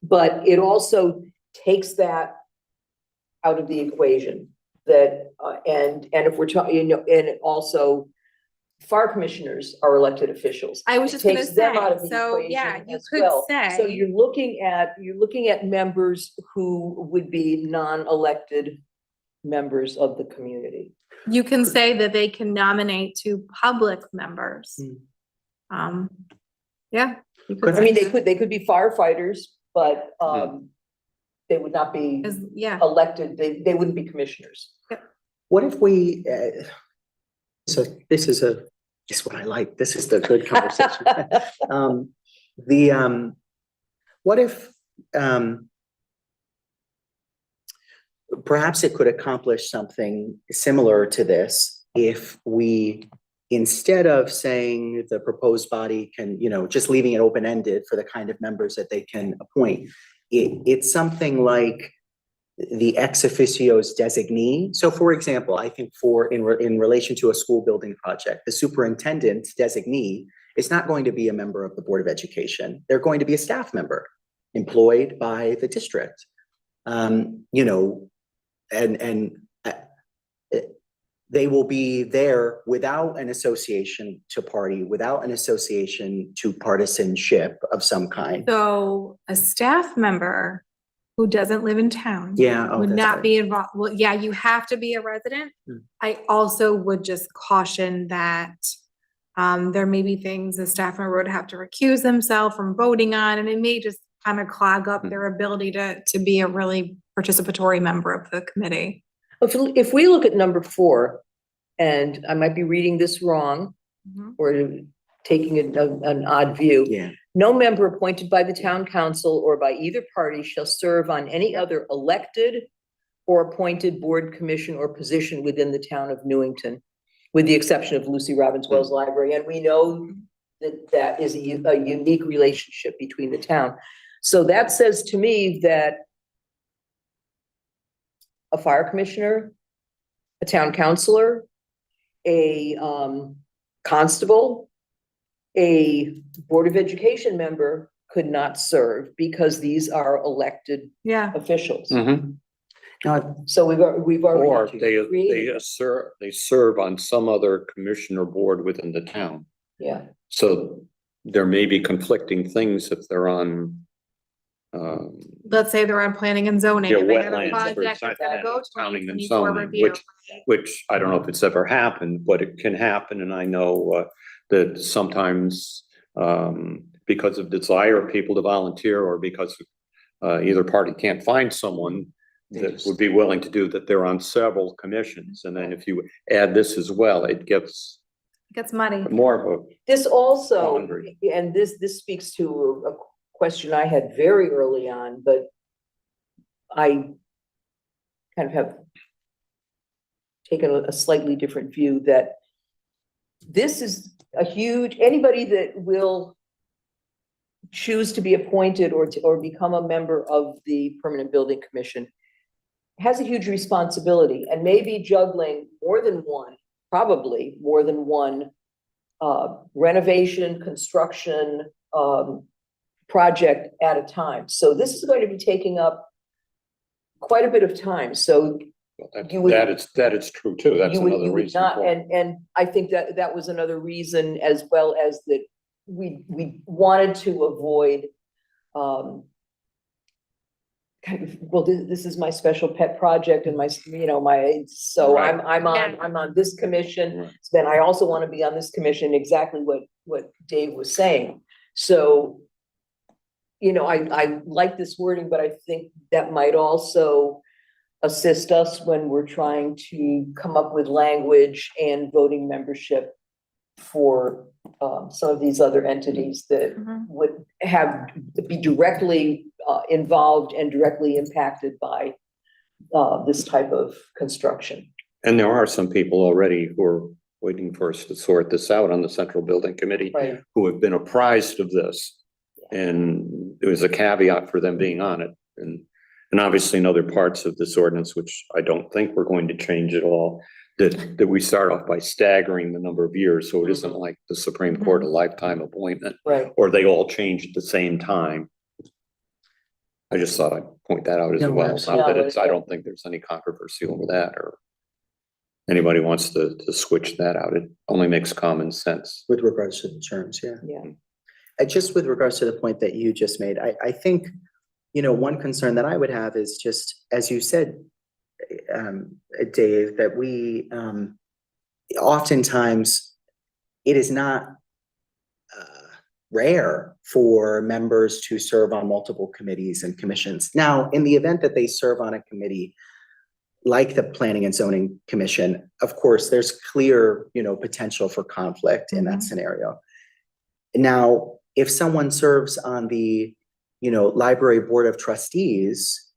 But it also takes that out of the equation, that, and if we're talking, you know, and it also, fire commissioners are elected officials. I was It just gonna takes them out of say, the so equation yeah, you as could well. say. So you're looking at members who would be non-elected members of the community. You can say that they can nominate 2 public members. Yeah. you could I mean, say they could be firefighters, but they would not be that. Yeah. elected, they wouldn't be commissioners. What if we, So this is what I like. This is the good conversation. What if, perhaps it could accomplish something similar to this if we, instead of saying the proposed body can, just leaving it open-ended for the kind of members that they can appoint, it's something like the ex officio's designee. So for example, I think in relation to a school building project, the superintendent's designee is not going to be a member of the Board of Education. They're going to be a staff member employed by the district. They will be there without an association to party, without an association to partisanship of some kind. So a staff member who doesn't live in town. Yeah. Oh, Would that's not right. be involved. Well, yeah, you have to be a resident. Hmm. I also would just caution that there may be things a staff member would have to recuse themselves from voting on, and it may just kind of clog up their ability to be a really participatory member of the committee. If we look at number 4, and I might be reading this wrong or taking an odd view. Yeah. No member appointed by the town council or by either party shall serve on any other elected or appointed board, commission, or position within the town of Newington, with the exception of Lucy Robbins Wells Library. And we know that that is a unique relationship between the town. So that says to me that a fire commissioner, a town councilor, a constable, a Board of Education member could not serve because these are elected Yeah. officials. Mhm. No, So we've Or already, they serve on some other commission or board within the town. yeah, So there may be conflicting things if they're on, Let's say they're on planning and zoning. Yeah, and they have a wetlands, for project that's example, gotta go to counting and 2024 zoning, review, right? which I don't know if it's ever happened, but it can happen. And I know that sometimes because of desire of people to volunteer or because either party can't find someone that would be willing to do that, they're on several commissions. And then if you add this as well, it gets It gets muddy. more of a this also, Quandary. and this speaks to a question I had very early on, but I kind of have taken a slightly different view that this is a huge, anybody that will choose to be appointed or become a member of the Permanent Building Commission has a huge responsibility and maybe juggling more than one, probably more than one renovation, construction project at a time. So this is going to be taking up quite a bit of time. So you would- that it's true too. That's you would another reason not, for it. and I think that was another reason, as well as that we wanted to avoid this is my special pet project and so Right. I'm on this commission. Right. Then I also want to be on this commission, exactly what Dave was saying. So, I like this wording, but I think that might also assist us when we're trying to come up with language and voting membership for some of these other entities that would be directly involved and directly impacted by this type of construction. And there are some people already who are waiting for us to sort this out on the Central Building Committee Right. who have been apprised of this. And there was a caveat for them being on it. And obviously in other parts of this ordinance, which I don't think we're going to change at all, that we start off by staggering the number of years. So it isn't like the Supreme Court, a lifetime appointment, Right. or they all change at the same time. I just thought I'd point that out as No, well. absolutely. Not that it's, I don't think there's any controversy over that or anybody wants to switch that out. It only makes common sense. with regards to the terms, yeah. Yeah. Just with regards to the point that you just made, I think, one concern that I would have is just, as you said, Dave, that we, oftentimes, it is not rare for members to serve on multiple committees and commissions. Now, in the event that they serve on a committee like the Planning and Zoning Commission, of course, there's clear, potential for conflict in that Mhm. scenario. Now, if someone serves on the, Library Board of Trustees,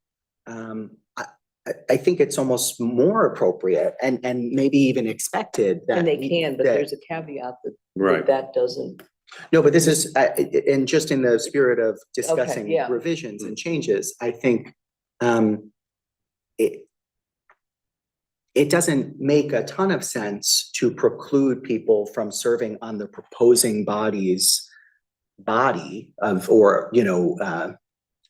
I think it's almost more appropriate and maybe even expected that. And they can, but that- there's a caveat that Right. that doesn't. No, but this is, and just in the spirit of discussing yeah. revisions and changes, I think, it doesn't make a ton of sense to preclude people from serving on the proposing body's body of, or,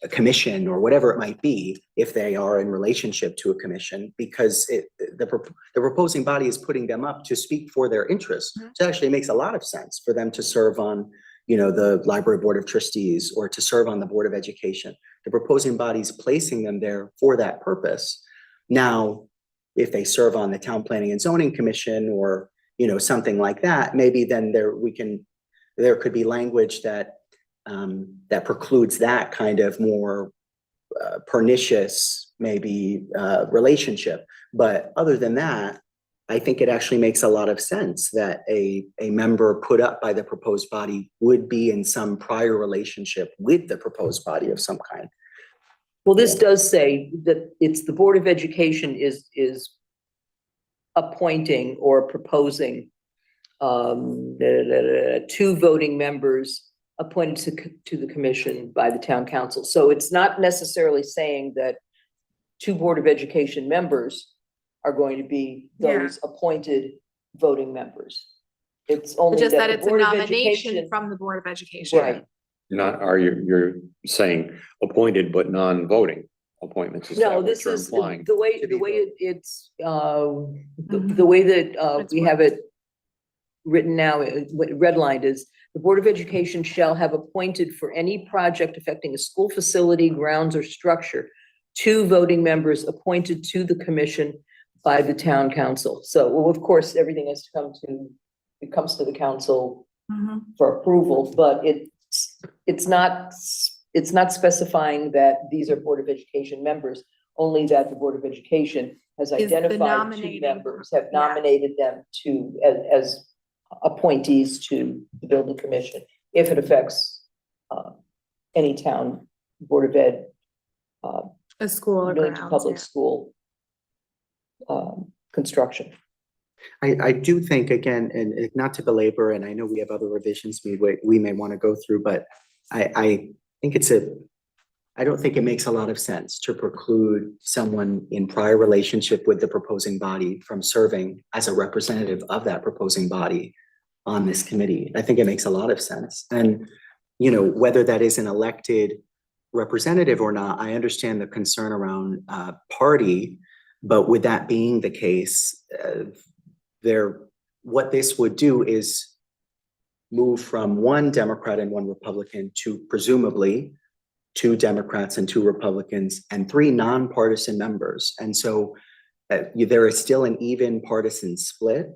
a commission or whatever it might be, if they are in relationship to a commission, because the proposing body is putting them up to speak for their interests. Mhm. So actually it makes a lot of sense for them to serve on, the Library Board of Trustees or to serve on the Board of Education. The proposing body's placing them there for that purpose. Now, if they serve on the Town Planning and Zoning Commission or, something like that, maybe then there could be language that precludes that kind of more pernicious, maybe, relationship. But other than that, I think it actually makes a lot of sense that a member put up by the proposed body would be in some prior relationship with the proposed body of some kind. Well, this does say that it's the Board of Education is appointing or proposing two voting members appointed to the commission by the town council. So it's not necessarily saying that two Board of Education members are going to be those appointed voting members. It's only Just that the it's a Board of nomination Education- from the Board of Education. Right. Not, you're saying appointed but non-voting appointments, is that No, what this you're is implying? the way, To be it's, the way that It's we have it written now, redlined is, the Board of Education shall have appointed for any project affecting a school facility, grounds, or structure, two voting members appointed to the commission by the town council. So, well, of course, everything has to it comes to the council Mhm. for approval, but it's not specifying that these are Board of Education members, only that the Board of Education has Is the identified two nominating- members, have yeah. nominated them as appointees to the building commission, if it affects any town Board of Ed, A school or Newington grounds, Public yeah. School construction. I do think, again, and not to belabor, and I know we have other revisions we may want to go through, but I think I don't think it makes a lot of sense to preclude someone in prior relationship with the proposing body from serving as a representative of that proposing body on this committee. I think it makes a lot of sense. And, whether that is an elected representative or not, I understand the concern around party, but with that being the case, what this would do is move from one Democrat and one Republican to presumably two Democrats and two Republicans and three nonpartisan members. And so there is still an even partisan split.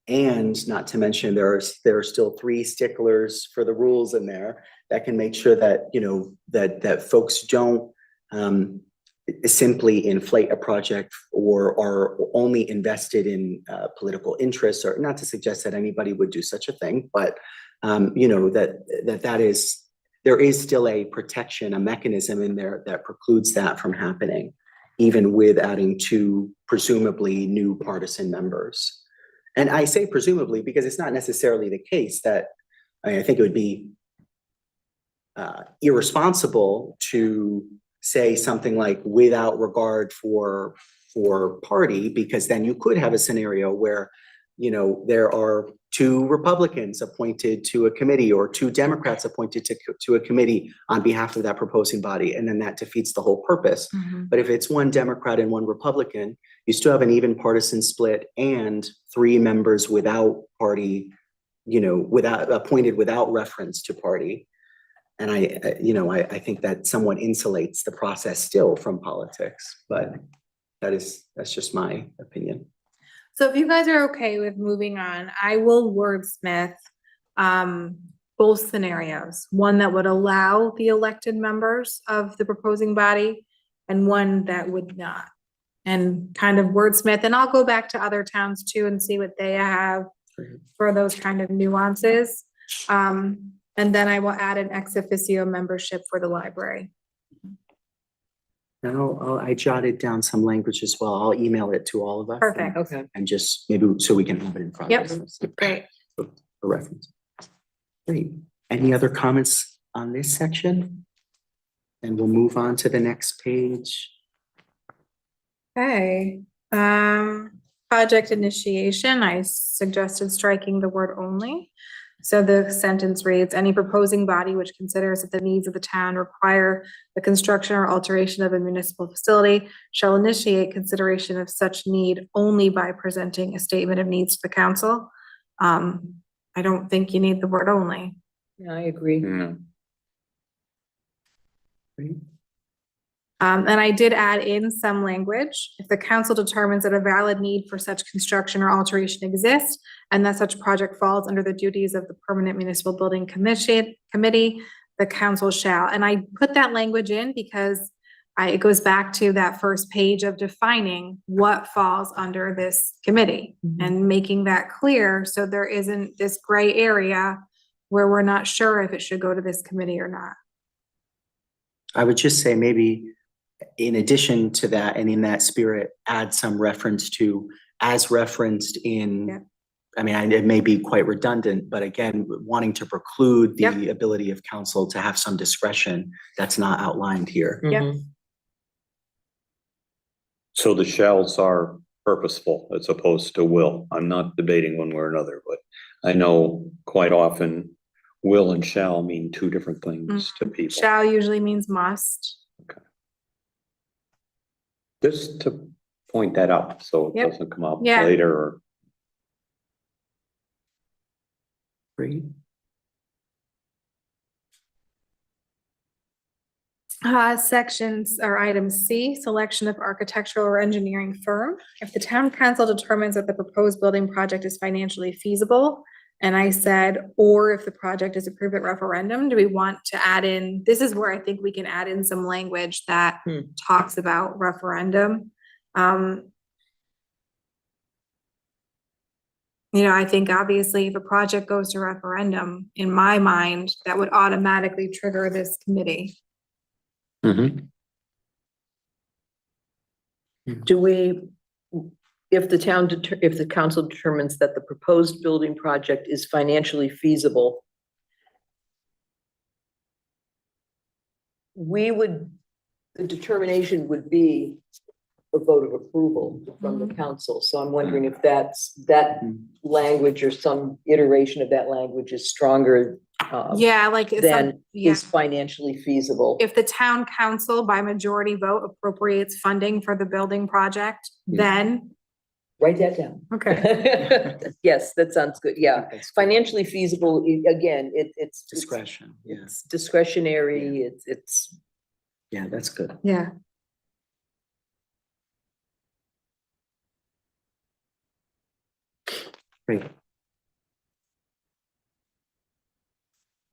And not to mention, there are still three sticklers for the rules in there that can make sure that, that folks don't simply inflate a project or are only invested in political interests, or not to suggest that anybody would do such a thing, but there is still a protection, a mechanism in there that precludes that from happening, even with adding two presumably new partisan members. And I say presumably because it's not necessarily the case that, I think it would be irresponsible to say something like without regard for party, because then you could have a scenario where, there are two Republicans appointed to a committee or two Democrats appointed to a committee on behalf of that proposing body, and then that defeats the whole purpose. Mhm. But if it's one Democrat and one Republican, you still have an even partisan split and three members without party, appointed without reference to party. And I think that somewhat insulates the process still from politics, but that's just my opinion. So if you guys are okay with moving on, I will wordsmith both scenarios. One that would allow the elected members of the proposing body and one that would not. and kind of wordsmith, and I'll go back to other towns too and see what they have for those kind of nuances. And then I will add an ex officio membership for the library. Now, I jotted down some language as well. I'll email it to all of us. Perfect. Okay. And just maybe so we can have it in front of us. Great. For reference. Great. Any other comments on this section? And we'll move on to the next page. Okay, project initiation, I suggested striking the word only. So the sentence reads, any proposing body which considers that the needs of the town require the construction or alteration of a municipal facility shall initiate consideration of such need only by presenting a statement of needs to the council. I don't think you need the word only. Yeah, I agree. And I did add in some language. If the council determines that a valid need for such construction or alteration exists, and that such project falls under the duties of the Permanent Municipal Building Committee, the council shall. And I put that language in because it goes back to that first page of defining what falls under this committee and making that clear so there isn't this gray area where we're not sure if it should go to this committee or not. I would just say maybe in addition to that and in that spirit, add some reference to as referenced in, Yeah. I mean, it may be quite redundant, but again, wanting to preclude the Yep. ability of council to have some discretion that's not outlined here. Yep. Mhm. So the shalls are purposeful as opposed to will. I'm not debating one way or another, but I know quite often will and shall mean two different things to people. Shall usually means must. Just to point that out, so it Yep. doesn't come up Yeah. later or. Great. Sections or item C, selection of architectural or engineering firm. If the town council determines that the proposed building project is financially feasible, and I said, or if the project is approved at referendum, do we want to add in, this is where I think we can add in some language that talks about referendum. You know, I think obviously if a project goes to referendum, in my mind, that would automatically trigger this committee. Do we, if the if the council determines that the proposed building project is financially feasible, the determination would be a vote of approval from the council. So I'm wondering if that language or some iteration of that language is stronger Yeah, like than yeah. is financially feasible. If the town council by majority vote appropriates funding for the building project, then, Write that down. okay, Yes, that sounds good. Yeah. That's Financially feasible, again, it's discretion. Yes. it's discretionary, it's Yeah, that's good. yeah. Great.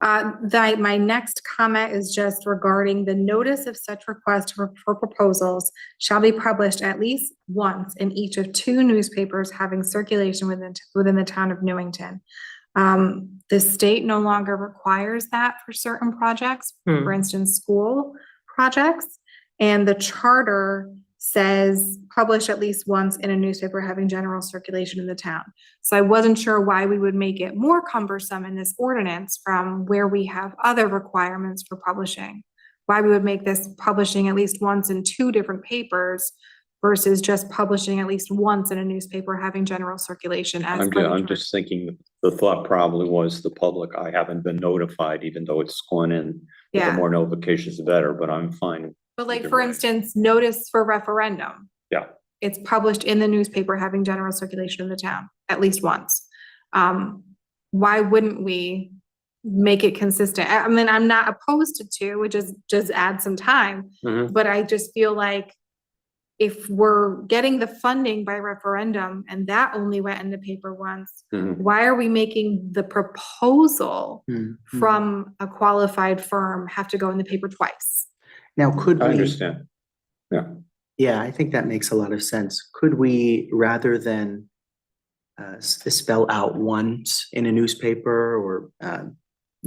My next comment is just regarding the notice of such request for proposals shall be published at least once in each of 2 newspapers having circulation within the town of Newington. The state no longer requires that for certain projects, for instance, school projects, and the charter says publish at least once in a newspaper having general circulation in the town. So I wasn't sure why we would make it more cumbersome in this ordinance from where we have other requirements for publishing. Why we would make this publishing at least once in 2 different papers versus just publishing at least once in a newspaper having general circulation. I'm just thinking the thought probably was the public, I haven't been notified, even though it's gone in. The Yeah, more notifications, the better, but I'm fine. but like, Either for way. instance, notice for referendum. Yeah. It's published in the newspaper having general circulation in the town, at least once. Why wouldn't we make it consistent? I mean, I'm not opposed to 2, which is just add some time, but I just feel like if we're getting the funding by referendum and that only went in the paper once, why are we making the proposal from a qualified firm have to go in the paper twice? Now, could I we, understand. Yeah. Yeah, I think that makes a lot of sense. Could we, rather than spell out once in a newspaper or,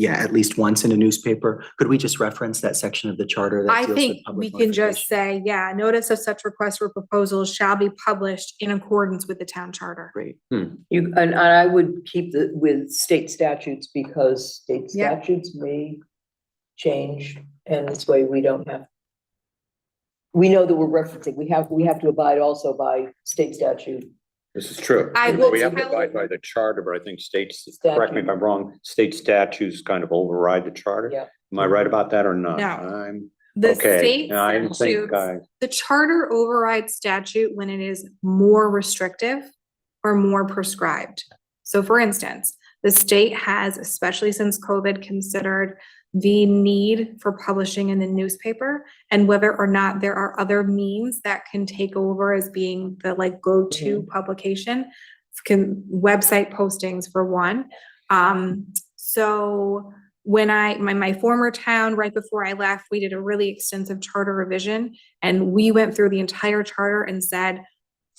at least once in a newspaper, could we just reference that section of the charter that I deals with think public we can just notification? say, yeah, notice of such requests or proposals shall be published in accordance with the town charter. Great. And I would keep with state statutes because state Yeah. statutes may change and this way we don't have. We know that we're referencing, we have to abide also by state statute. This is true. I will We have to tell abide you- by the charter, but I think states, correct me if I'm wrong, state statutes kind of override the charter. Yeah. Am I right about that or not? No. I'm, The okay, state I didn't think, statutes, the charter overrides statute when it is more restrictive or more prescribed. So for instance, the state has, especially since COVID, considered the need for publishing in the newspaper and whether or not there are other means that can take over as being the like go-to publication, website postings for one. So when my former town, right before I left, we did a really extensive charter revision and we went through the entire charter and said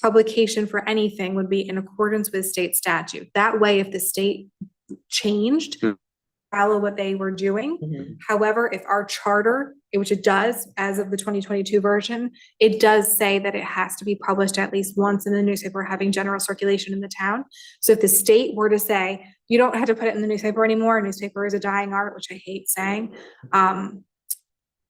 publication for anything would be in accordance with state statute. That way, if the state changed, follow what they were doing. However, if our charter, which it does as of the 2022 version, it does say that it has to be published at least once in the newspaper, having general circulation in the town. So if the state were to say, you don't have to put it in the newspaper anymore, newspaper is a dying art, which I hate saying,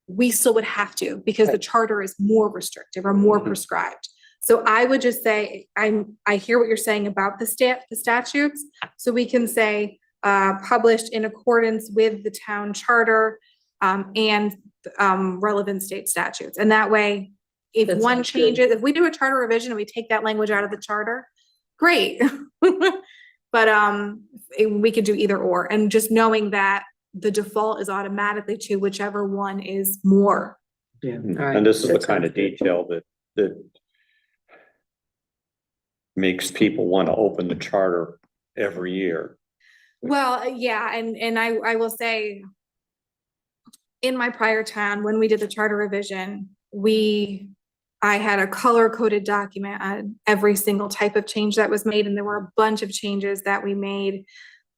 we still would have to because the charter is more restrictive or more prescribed. So I would just say, I hear what you're saying about the statutes. So we can say, published in accordance with the town charter, and, relevant state statutes. And that way, if That one sounds good. changes, if we do a charter revision and we take that language out of the charter, great. But, we could do either or, and just knowing that the default is automatically to whichever one is more. Yeah. and this is the kind of detail that makes people want to open the charter every year. Well, yeah, and I will say, in my prior town, when we did the charter revision, I had a color-coded document on every single type of change that was made, and there were a bunch of changes that we made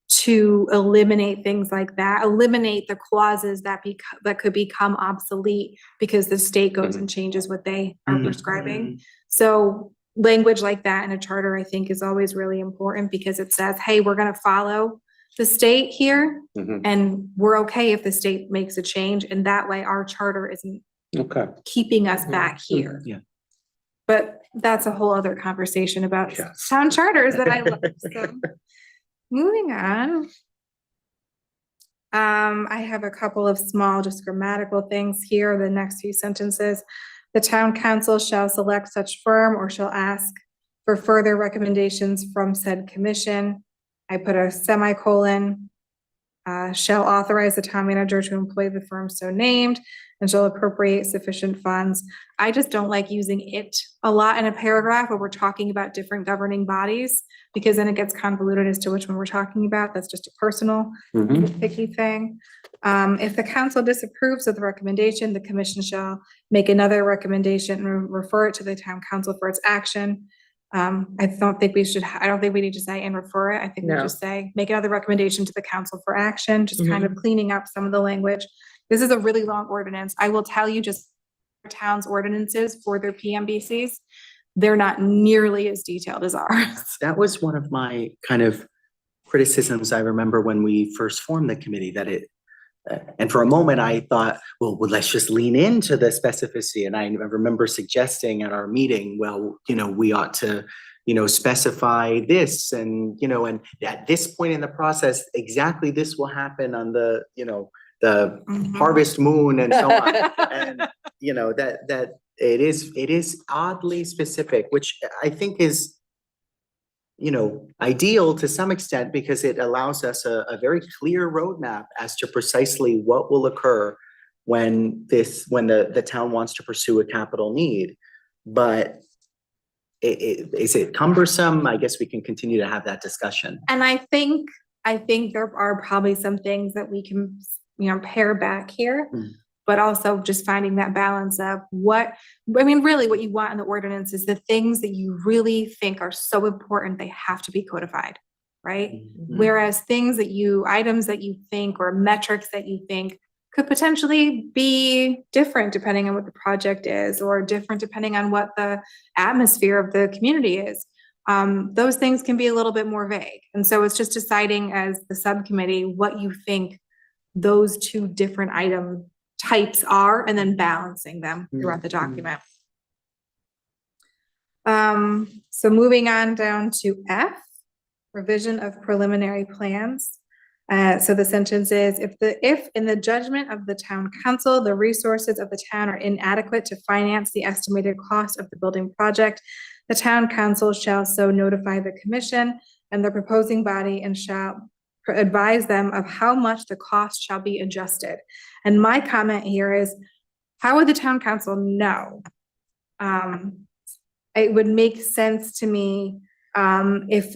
to eliminate things like that, eliminate the clauses that could become obsolete because the state goes and changes what they are prescribing. So language like that in a charter, I think, is always really important because it says, hey, we're gonna follow the state here, and we're okay if the state makes a change, and that way our charter isn't Okay. keeping us back here. Yeah. But that's a whole other conversation about Yes. town charters that I love, so. Moving on. I have a couple of small, just grammatical things here, the next few sentences. The town council shall select such firm or shall ask for further recommendations from said commission. I put a semicolon. Shall authorize the town manager to employ the firm so named and shall appropriate sufficient funds. I just don't like using it a lot in a paragraph where we're talking about different governing bodies, because then it gets convoluted as to which one we're talking about. That's just a personal picky thing. If the council disapproves of the recommendation, the commission shall make another recommendation and refer it to the town council for its action. I don't think we need to say and refer it. I think we No. just say, make another recommendation to the council for action, just kind of cleaning up some of the language. This is a really long ordinance. I will tell you, just towns' ordinances for their PMBCs, they're not nearly as detailed as ours. That was one of my kind of criticisms I remember when we first formed the committee, that and for a moment I thought, well, let's just lean into the specificity. And I remember suggesting at our meeting, well, we ought to, specify this and, and at this point in the process, exactly this will happen on the, the harvest moon and so on. And, that it is oddly specific, which I think is, ideal to some extent, because it allows us a very clear roadmap as to precisely what will occur when the town wants to pursue a capital need. But is it cumbersome? I guess we can continue to have that discussion. And I think there are probably some things that we can, pare back here. but also just finding that balance of really what you want in the ordinance is the things that you really think are so important, they have to be codified, right? Whereas items that you think or metrics that you think could potentially be different depending on what the project is, or different depending on what the atmosphere of the community is. Those things can be a little bit more vague. And so it's just deciding as the subcommittee what you think those two different item types are, and then balancing them throughout the document. So moving on down to F, revision of preliminary plans. So the sentence is, if in the judgment of the town council, the resources of the town are inadequate to finance the estimated cost of the building project, the town council shall so notify the commission and the proposing body and shall advise them of how much the cost shall be adjusted. And my comment here is, how would the town council know? It would make sense to me if,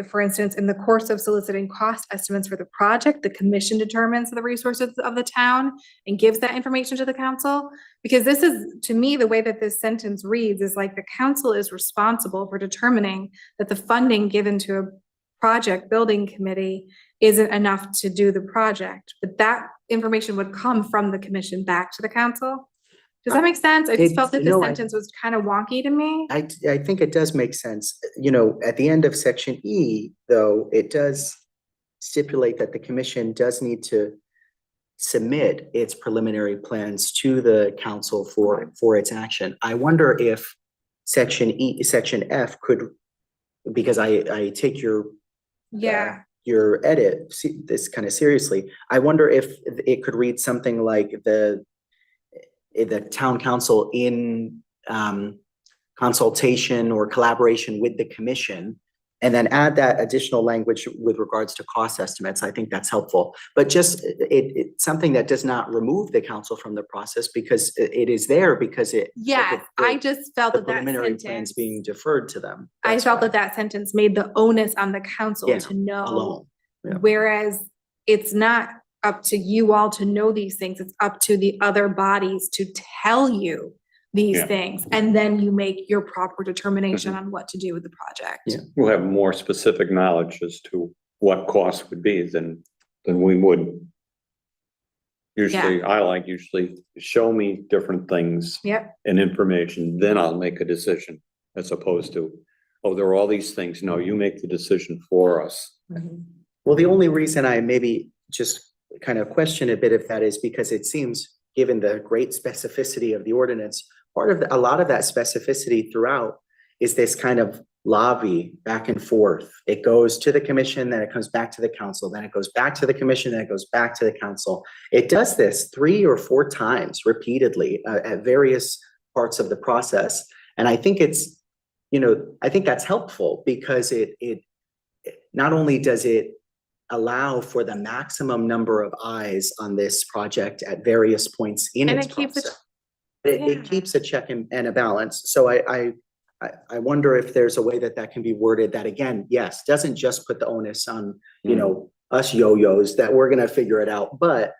for instance, in the course of soliciting cost estimates for the project, the commission determines the resources of the town and gives that information to the council. Because this is, to me, the way that this sentence reads is like the council is responsible for determining that the funding given to a project building committee isn't enough to do the project. But that information would come from the commission back to the council. Does that make sense? I just felt that this sentence was kind of wonky to me. I think it does make sense. You know, at the end of section E, though, it does stipulate that the commission does need to submit its preliminary plans to the council for its action. I wonder if section F could, because I take your edit this kind of seriously. I wonder if it could read something like the town council in consultation or collaboration with the commission, and then add that additional language with regards to cost estimates. I think that's helpful, but just it's something that does not remove the council from the process, because it is there because it. Yeah, I just felt the that preliminary sentence plans being deferred to them. I That's felt why. that sentence made the onus on the council to know. Alone. Yeah. Whereas it's not up to you all to know these things. It's up to the other bodies to tell you these things. And then you make your proper determination on what to do with the project. Yeah. We'll have more specific knowledge as to what costs would be than we would. Usually, usually show me different things. Yep. And information, then I'll make a decision, as opposed to, oh, there are all these things. No, you make the decision for us. Well, the only reason I maybe just kind of question a bit of that is because it seems, given the great specificity of the ordinance, a lot of that specificity throughout is this kind of lobby back and forth. It goes to the commission, then it comes back to the council, then it goes back to the commission, then it goes back to the council. It does this 3 or 4 times repeatedly at various parts of the process. And I think it's, I think that's helpful, because it not only does it allow for the maximum number of eyes on this project at various points in its process. It keeps a check and a balance. So I wonder if there's a way that can be worded that, again, yes, doesn't just put the onus on, us yo-yos that we're going to figure it out, but,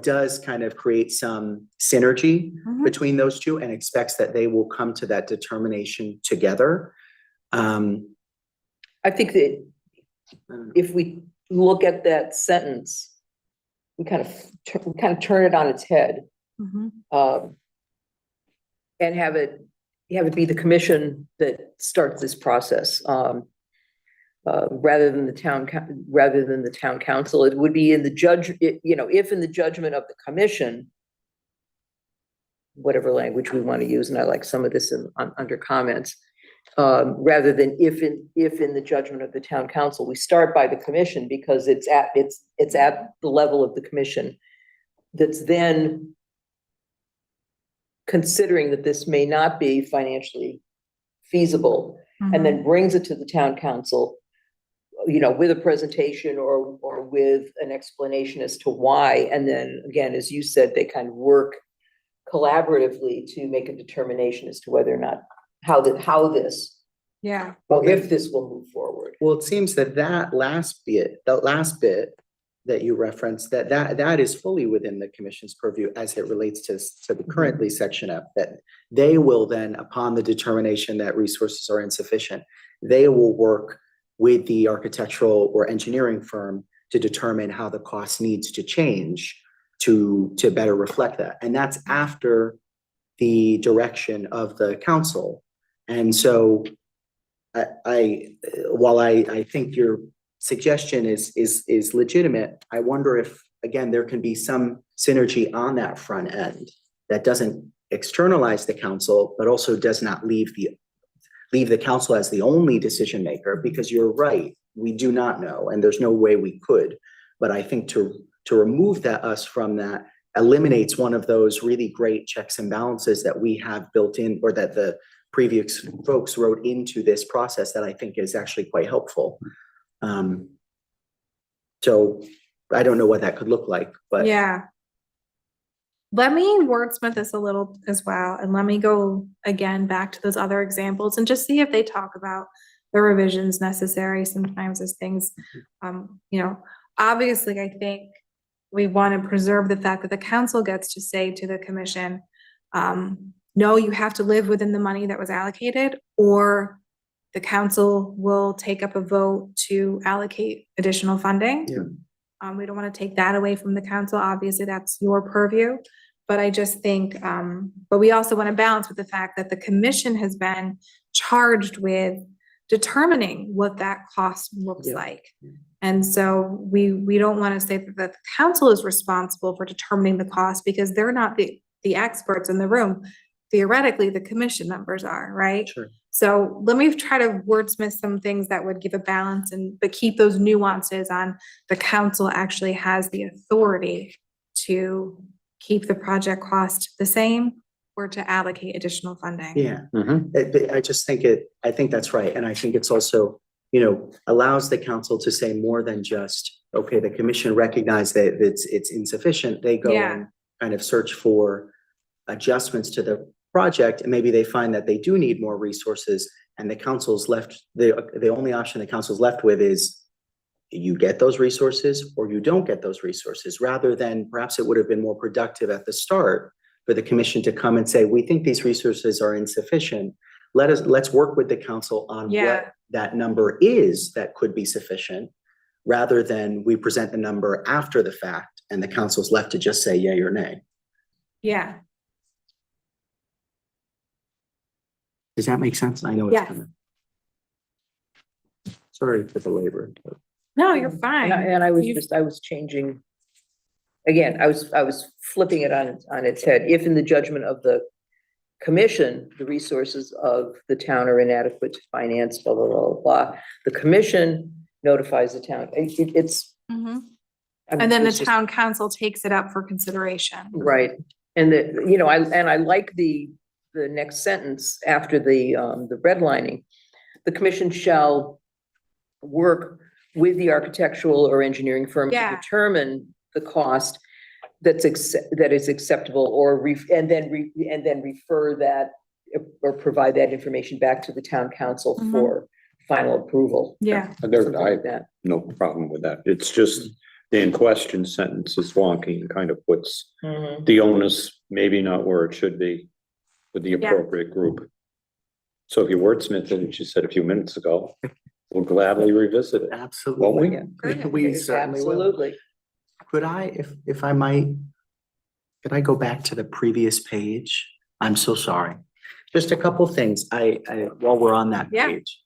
does kind of create some synergy between those two and expects that they will come to that determination together. I think that if we look at that sentence, we kind of turn it on its head. And have it be the commission that starts this process, rather than the town council. It would be in the if in the judgment of the commission, whatever language we want to use, and I like some of this under comments, rather than if in the judgment of the town council. We start by the commission because it's at the level of the commission that's then considering that this may not be financially feasible, and then brings it to the town council, with a presentation or with an explanation as to why. And then again, as you said, they kind of work collaboratively to make a determination as to whether or not how this or if this will move forward. Well, it seems that last bit that you referenced, that is fully within the commission's purview as it relates to the currently section F, that they will then, upon the determination that resources are insufficient, they will work with the architectural or engineering firm to determine how the cost needs to change to better reflect that. And that's after the direction of the council. And so while I think your suggestion is legitimate, I wonder if, again, there can be some synergy on that front end that doesn't externalize the council, but also does not leave the council as the only decision maker, because you're right, we do not know, and there's no way we could. But I think to remove us from that eliminates one of those really great checks and balances that we have built in, or that the previous folks wrote into this process, that I think is actually quite helpful. So I don't know what that could look like, but Yeah. Let me wordsmith this a little as well, and let me go again back to those other examples and just see if they talk about the revisions necessary sometimes as things, obviously, I think we want to preserve the fact that the council gets to say to the commission, no, you have to live within the money that was allocated, or the council will take up a vote to allocate additional funding. Yeah. We don't want to take that away from the council. Obviously, that's your purview. But I just think, but we also want to balance with the fact that the commission has been charged with determining what that cost looks Yeah. like. And so we don't want to say that the council is responsible for determining the cost, because they're not the experts in the room. Theoretically, the commission members are, right? sure. So let me try to wordsmith some things that would give a balance, but keep those nuances on the council actually has the authority to keep the project cost the same or to allocate additional funding. Yeah. Mhm. I just think I think that's right. And I think it's also, allows the council to say more than just, okay, the commission recognized that it's insufficient. They go Yeah. and kind of search for adjustments to the project, and maybe they find that they do need more resources, and the council's left, the only option the council's left with is you get those resources or you don't get those resources, rather than perhaps it would have been more productive at the start for the commission to come and say, we think these resources are insufficient. Let's work with the council on Yeah. what that number is that could be sufficient, rather than we present the number after the fact and the council's left to just say yay or nay. Yeah. Does that make sense? I know Yes. kind of. Sorry for the labor. No, you're And fine. I was You- I was changing. Again, I was flipping it on its head. If in the judgment of the commission, the resources of the town are inadequate to finance, blah, blah, blah, blah, the commission notifies the town. It's. Mhm. I mean, And then the it's just- town council takes it up for consideration. Right, and I like the next sentence after the redlining. The commission shall work with the architectural or engineering firm to Yeah. determine the cost that is acceptable, and then refer that or provide that information back to the town council Mhm. for final approval. Yeah. And there, Something I like have that. no problem with that. It's just the in question sentence is wonky and kind of puts Mhm. the onus maybe not where it should be with the appropriate group. So if you wordsmith it, as you said a few minutes ago, we'll gladly revisit it. Absolutely. Yeah. We certainly will. Absolutely. Could I, if I might, could I go back to the previous page? I'm so sorry. Just a couple things, while we're on that Yeah. page.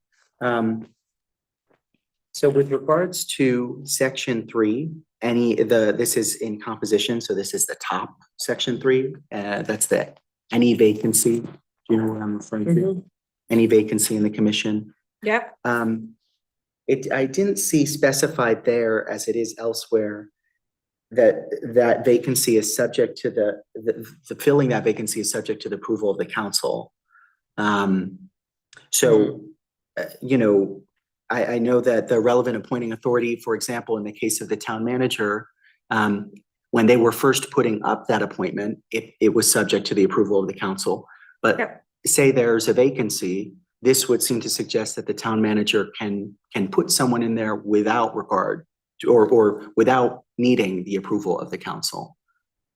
So with regards to section 3, this is in composition, so this is the top section 3, that's any vacancy. Do you know what I'm referring to? Mhm. Any vacancy in the commission. Yep. I didn't see specified there, as it is elsewhere, that vacancy is subject to the filling that vacancy is subject to the approval of the council. So, I know that the relevant appointing authority, for example, in the case of the town manager, when they were first putting up that appointment, it was subject to the approval of the council. But Yep. say there's a vacancy, this would seem to suggest that the town manager can put someone in there without regard or without needing the approval of the council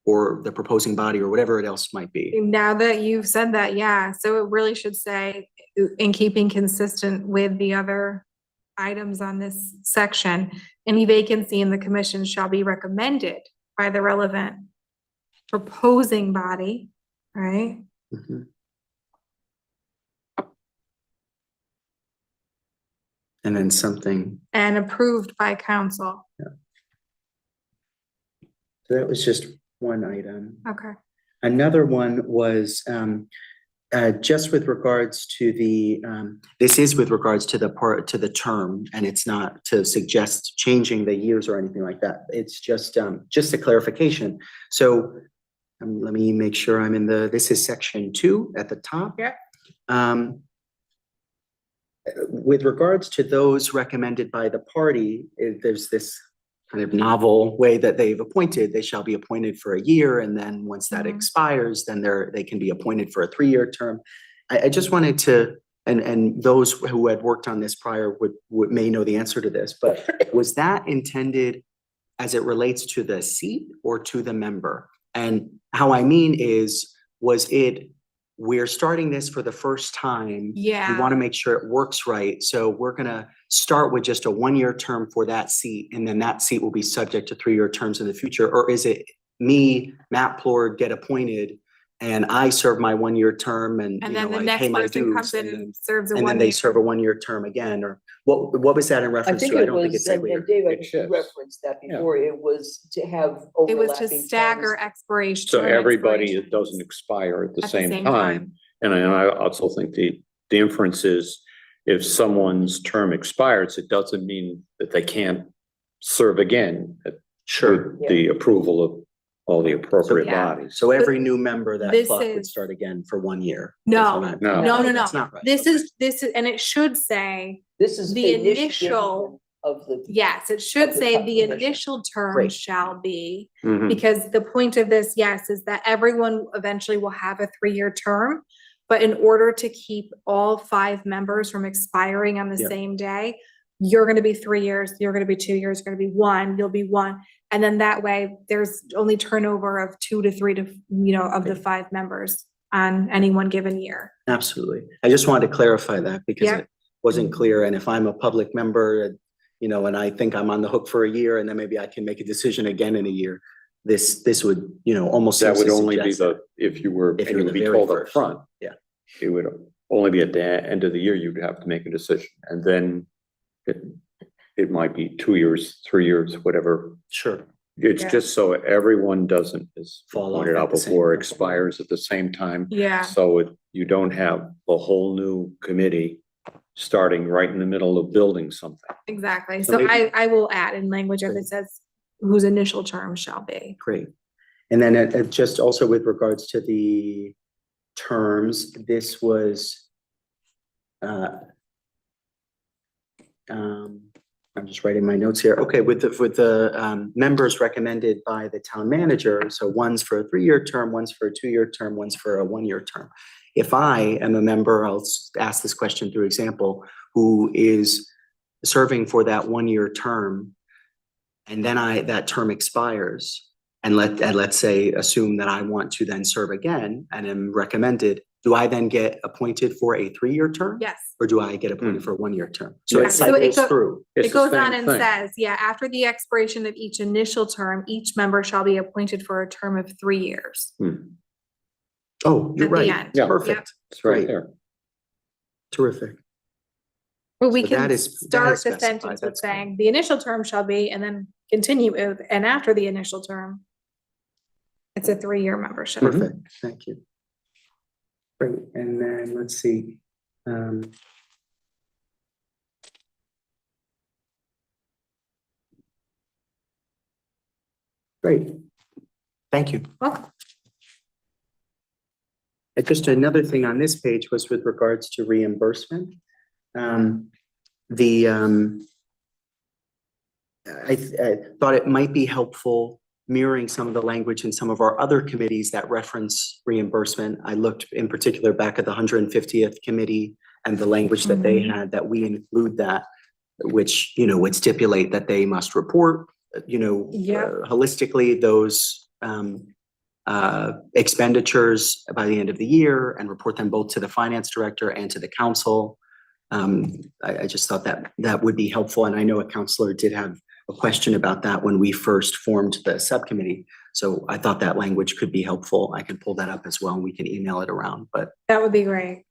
or the proposing body or whatever it else might be. Now that you've said that, yeah, so it really should say, in keeping consistent with the other items on this section, any vacancy in the commission shall be recommended by the relevant proposing body, right? Mhm. And then something, And approved by council. so that was just one item. Okay. Another one was just with regards to the, this is with regards to the part, to the term, and it's not to suggest changing the years or anything like that. It's just a clarification. So let me make sure I'm in this is section 2 at the top. Yeah. With regards to those recommended by the party, there's this kind of novel way that they've appointed. They shall be appointed for a year, and then once that Mhm. expires, then they can be appointed for a 3-year term. I just wanted to, and those who had worked on this prior may know the answer to this, but was that intended as it relates to the seat or to the member? And how I mean is, we're starting this for the first time. We Yeah. want to make sure it works right. So we're gonna start with just a 1-year term for that seat, and then that seat will be subject to 3-year terms in the future? Or is it me, Matt Plord, get appointed and I serve my 1-year term and, And you then know, the I next pay my person dues, comes in and serves a and then 1 they year. serve a 1-year term again? Or what was that in I reference think to? I it don't think was, it's and clear. Dave, I It think you shifts. referenced that Yeah. before, it was to have It was to overlapping stagger terms. expiration. So everybody, it expirations doesn't expire at the at same time. And I also think the inference is, if someone's term expires, it doesn't mean that they can't serve again Sure. with the approval of all the appropriate Yeah. bodies. So every new member, that This clock would is- start again for 1 year. No, That's what No. I'm- No, no, That's no. not right. This is, and it should say, This is the initial initial- of the. yes, it should Of the say the commission. initial term Great. shall be. Mhm. Because the point of this, yes, is that everyone eventually will have a 3-year term. But in order to keep all 5 members from expiring on the Yeah. same day, you're gonna be 3 years, you're gonna be 2 years, you're gonna be 1, you'll be 1. And then that way, there's only turnover of 2 to 3 to, of the 5 members on any one given year. Absolutely. I just wanted to clarify that because Yeah. it wasn't clear. And if I'm a public member, and I think I'm on the hook for a year, and then maybe I can make a decision again in a year, this would, almost. That seems would to only be suggest if you were, If and you're you would the be very told up first. front. Yeah. It would only be at the end of the year, you'd have to make a decision, and then it might be 2 years, 3 years, whatever. Sure. It's Yeah. just so everyone doesn't, as Fall off pointed at out the same before, time. expires at the same time. Yeah. So you don't have a whole new committee starting right in the middle of building something. Exactly. So So maybe- I will add in language that says whose initial term shall be. Great. And then just also with regards to the terms, this was, I'm just writing my notes here. Okay, with the members recommended by the town manager, so one's for a 3-year term, one's for a 2-year term, one's for a 1-year term. If I am a member, I'll ask this question through example, who is serving for that 1-year term, and then that term expires, and let's say, assume that I want to then serve again and am recommended, do I then get appointed for a 3-year term? Yes. Or do I get appointed for a 1-year term? So Yeah, it so it cycles go- through. It's It the goes same on and thing. says, yeah, after the expiration of each initial term, each member shall be appointed for a term of 3 years. Oh, you're At the right. end. Yeah. Perfect. It's right Great. there. Terrific. But we So can that is start the specified. sentence with That's good. saying, the initial term shall be, and then continue with, and after the initial term, it's a 3-year membership. Perfect. Thank you. Great. And then let's see. Great. Thank you. Well, Just another thing on this page was with regards to reimbursement. I thought it might be helpful mirroring some of the language in some of our other committees that reference reimbursement. I looked in particular back at the 150th committee and the language that they had, that we include that. which, would stipulate that they must report, Yeah. holistically those expenditures by the end of the year and report them both to the finance director and to the council. I just thought that that would be helpful. And I know a counselor did have a question about that when we first formed the subcommittee. So I thought that language could be helpful. I can pull that up as well and we can email it around, but That would be great.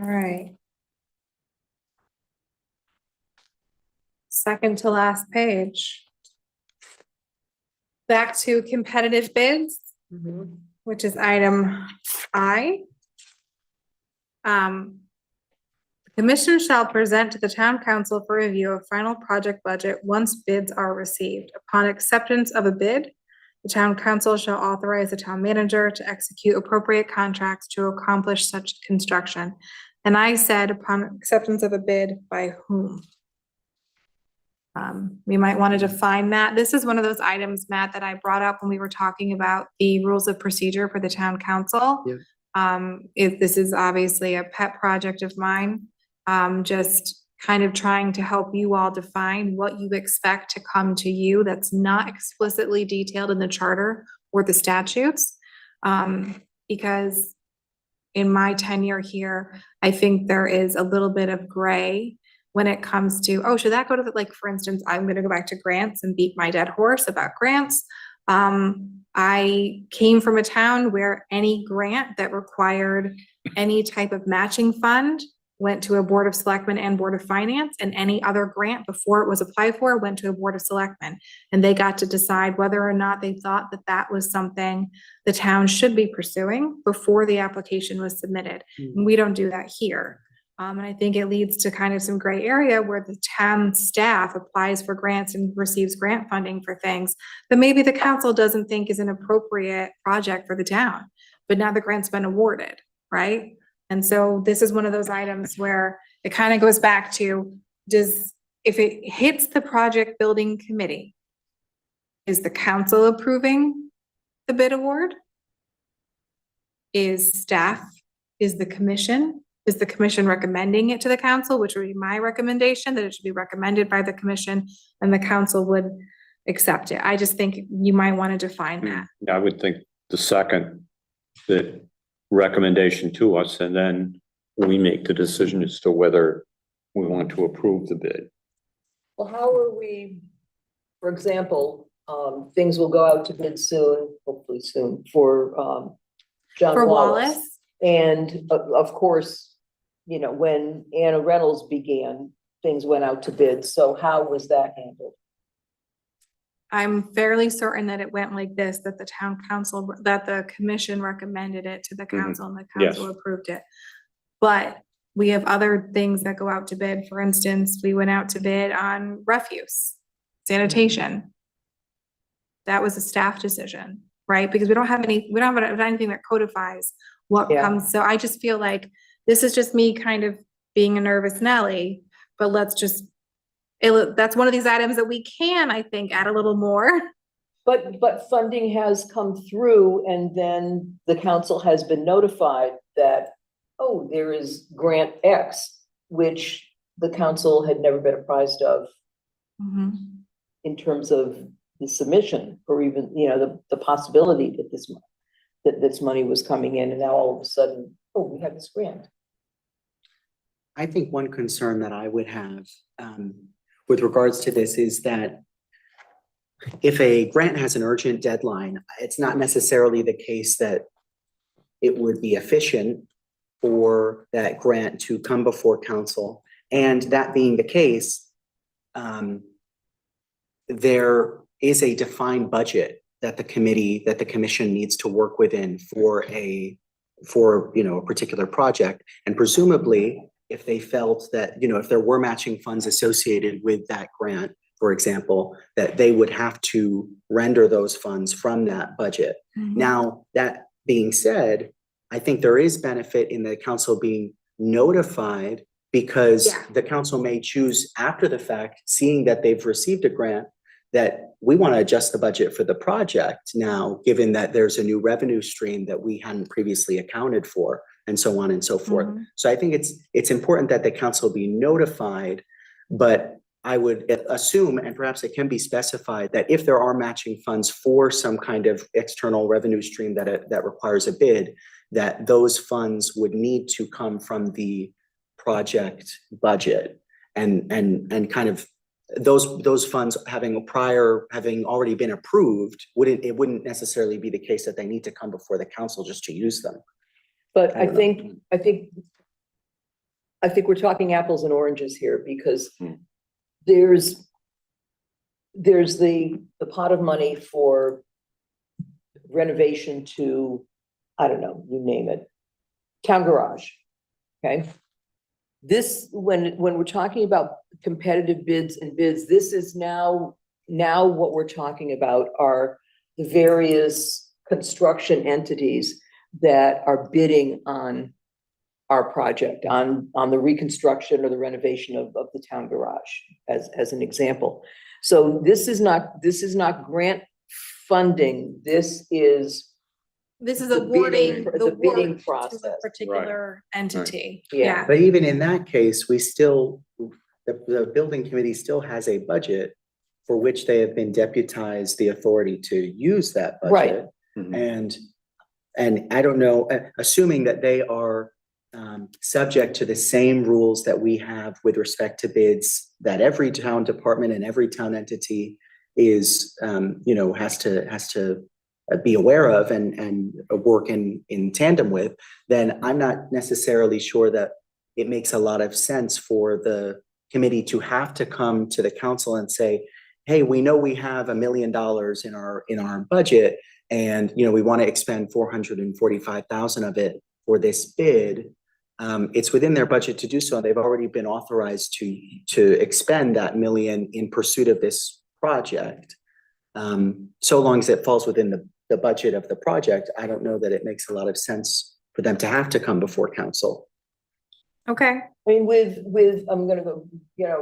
All right. Second to last page. Back to competitive bids, which is item I. The Commission shall present to the town council for review a final project budget once bids are received. Upon acceptance of a bid, the town council shall authorize the town manager to execute appropriate contracts to accomplish such construction. And I said upon acceptance of a bid by whom? We might want to define that. This is one of those items, Matt, that I brought up when we were talking about the rules of procedure for the town council. Yeah. This is obviously a pet project of mine. Just kind of trying to help you all define what you expect to come to you that's not explicitly detailed in the charter or the statutes. Because in my tenure here, I think there is a little bit of gray when it comes to, oh, should that go to the, like, for instance, I'm gonna go back to grants and beat my dead horse about grants. I came from a town where any grant that required any type of matching fund went to a board of selectmen and board of finance, and any other grant before it was applied for went to a board of selectmen. And they got to decide whether or not they thought that that was something the town should be pursuing before the application was submitted. And we don't do that here. And I think it leads to kind of some gray area where the town staff applies for grants and receives grant funding for things that maybe the council doesn't think is an appropriate project for the town, but now the grant's been awarded, right? And so this is one of those items where it kind of goes back to, if it hits the project building committee, is the council approving the bid award? Is staff, is the commission recommending it to the council, which would be my recommendation, that it should be recommended by the commission and the council would accept it. I just think you might want to define that. I would think the second, the recommendation to us, and then we make the decision as to whether we want to approve the bid. Well, how are we, for example, things will go out to bid soon, hopefully soon, for John For Wallace. Wallace, And of course, you know, when Anna Reynolds began, things went out to bid. So how was that handled? I'm fairly certain that it went like this, that the town council, that the commission recommended it to the council and the Yes. council approved it. But we have other things that go out to bid. For instance, we went out to bid on refuse, sanitation. That was a staff decision, right? Because we don't have anything that codifies what Yeah. comes. So I just feel like this is just me kind of being a nervous Nelly, but let's just, that's one of these items that we can, I think, add a little more. But funding has come through and then the council has been notified that, oh, there is grant X, which the council had never been apprised of in terms of the submission, or even, you know, the possibility that this money was coming in, and now all of a sudden, oh, we have this grant. I think one concern that I would have with regards to this is that if a grant has an urgent deadline, it's not necessarily the case that it would be efficient for that grant to come before council. And that being the case, there is a defined budget that the commission needs to work within for a particular project. And presumably, if they felt that, if there were matching funds associated with that grant, for example, that they would have to render those funds from that budget. Now, that being said, I think there is benefit in the council being notified because Yeah. the council may choose after the fact, seeing that they've received a grant, that we want to adjust the budget for the project now, given that there's a new revenue stream that we hadn't previously accounted for, and so on and so forth. Mhm. So I think it's important that the council be notified, but I would assume, and perhaps it can be specified, that if there are matching funds for some kind of external revenue stream that requires a bid, that those funds would need to come from the project budget and kind of those funds having already been approved, it wouldn't necessarily be the case that they need to come before the council just to use them. But I I don't think we're talking apples and oranges here because Hmm. there's the pot of money for renovation to, I don't know, you name it, town garage, okay? This, when we're talking about competitive bids and bids, this is now what we're talking about are the various construction entities that are bidding on our project, on the reconstruction or the renovation of the town garage, as an example. So this is not grant funding, this is the awarding bidding- the the bidding work to a process. particular entity. Yeah. Yeah. But even in that case, the building committee still has a budget for which they have been deputized the authority to use that Right. budget. Mhm. And I don't know, assuming that they are subject to the same rules that we have with respect to bids, that every town department and every town entity is, has to be aware of and work in tandem with, then I'm not necessarily sure that it makes a lot of sense for the committee to have to come to the council and say, hey, we know we have $1 million in our budget, and we want to expend 445,000 of it for this bid. It's within their budget to do so. They've already been authorized to expend that $1 million in pursuit of this project. So long as it falls within the budget of the project, I don't know that it makes a lot of sense for them to have to come before council. Okay. I mean, with, I'm gonna go,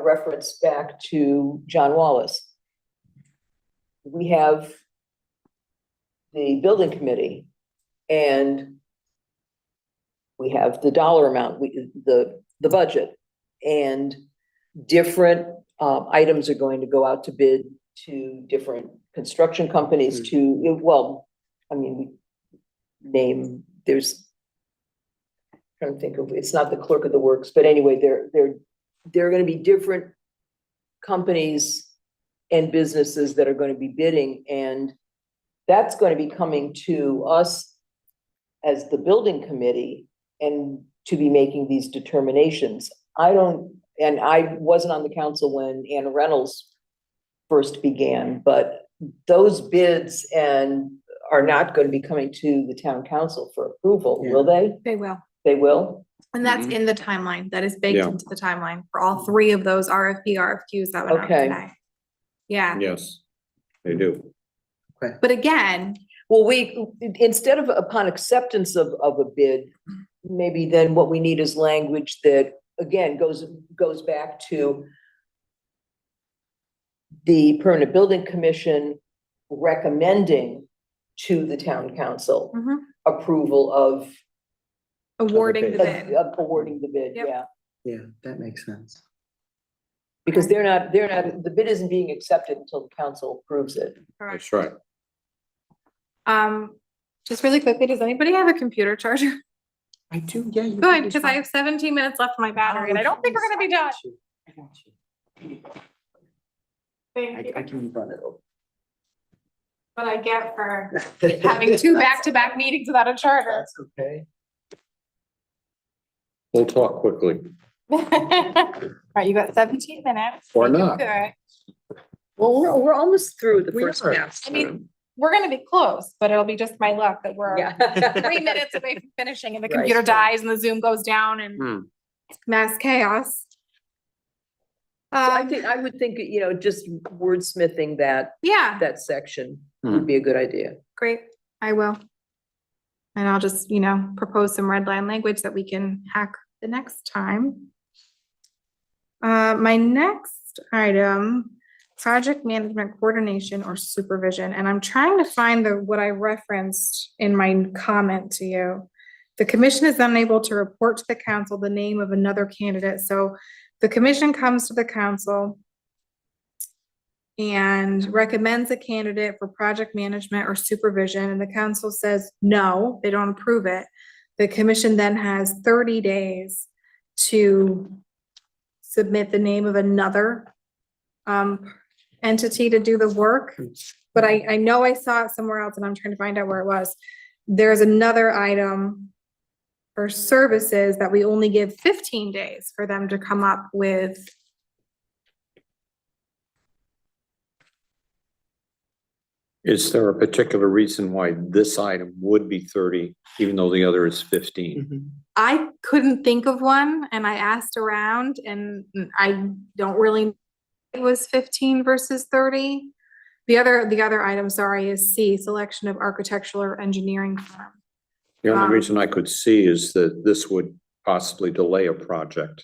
reference back to John Wallace. We have the building committee and we have the dollar amount, the budget, and different items are going to go out to bid to different construction companies trying to think of, it's not the clerk of the works, but anyway, there are gonna be different companies and businesses that are gonna be bidding, and that's gonna be coming to us as the building committee and to be making these determinations. I wasn't on the council when Anna Reynolds first began, but those bids are not going to be coming to the town council for approval, will they? They will. They will? And that's Mhm. in the timeline. That is baked Yeah. into the timeline for all three of those RFQs that went out Okay. today. Yeah. Yes, they do. But again, Well, instead of upon acceptance of a bid, maybe then what we need is language that, again, goes back to the Permanent Building Commission recommending to the town council mhm, approval of awarding the bid. bid. awarding the bid, Yep. yeah. Yeah, that makes sense. Because the bid isn't being accepted until the council approves it. Correct. That's right. Just really quickly, does anybody have a computer charger? I do, yeah. you Good, can because I have 17 minutes left on my battery and I don't think we're gonna be done. I got you. Thank you. I can run it over. What I get for having two back-to-back meetings without a charger. That's okay. We'll talk quickly. All right, you got 17 minutes. Or You're not. good. Well, we're almost through the We first are. half. I mean, we're gonna be close, but it'll be just my luck that we're Yeah. 3 minutes away from finishing and the Right. computer dies and the Zoom goes down Hmm. and mass chaos. So I would think, just wordsmithing that Yeah, section would be a good idea. great, I will. And I'll just, propose some red line language that we can hack the next time. My next item, project management coordination or supervision, and I'm trying to find what I referenced in my comment to you. The commission is unable to report to the council the name of another candidate, so the commission comes to the council and recommends a candidate for project management or supervision, and the council says no, they don't approve it. The commission then has 30 days to submit the name of another entity to do the work. But I know I saw it somewhere else and I'm trying to find out where it was. There's another item for services that we only give 15 days for them to come up with. Is there a particular reason why this item would be 30, even though the other is 15? Mhm. I couldn't think of one and I asked around and I don't really, it was 15 versus 30. The other item, sorry, is C, selection of architectural or engineering firm. The only reason I could see is that this would possibly delay a project,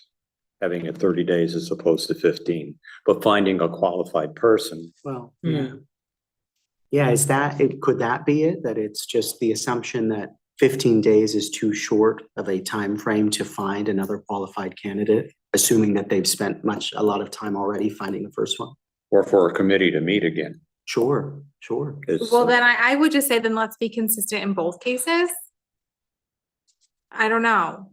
having it 30 days as opposed to 15, but finding a qualified person. Well, yeah. Yeah, could that be it? That it's just the assumption that 15 days is too short of a time frame to find another qualified candidate, assuming that they've spent a lot of time already finding the first one? Or for a committee to meet again. Sure. Well, then I would just say, then let's be consistent in both cases. I don't know.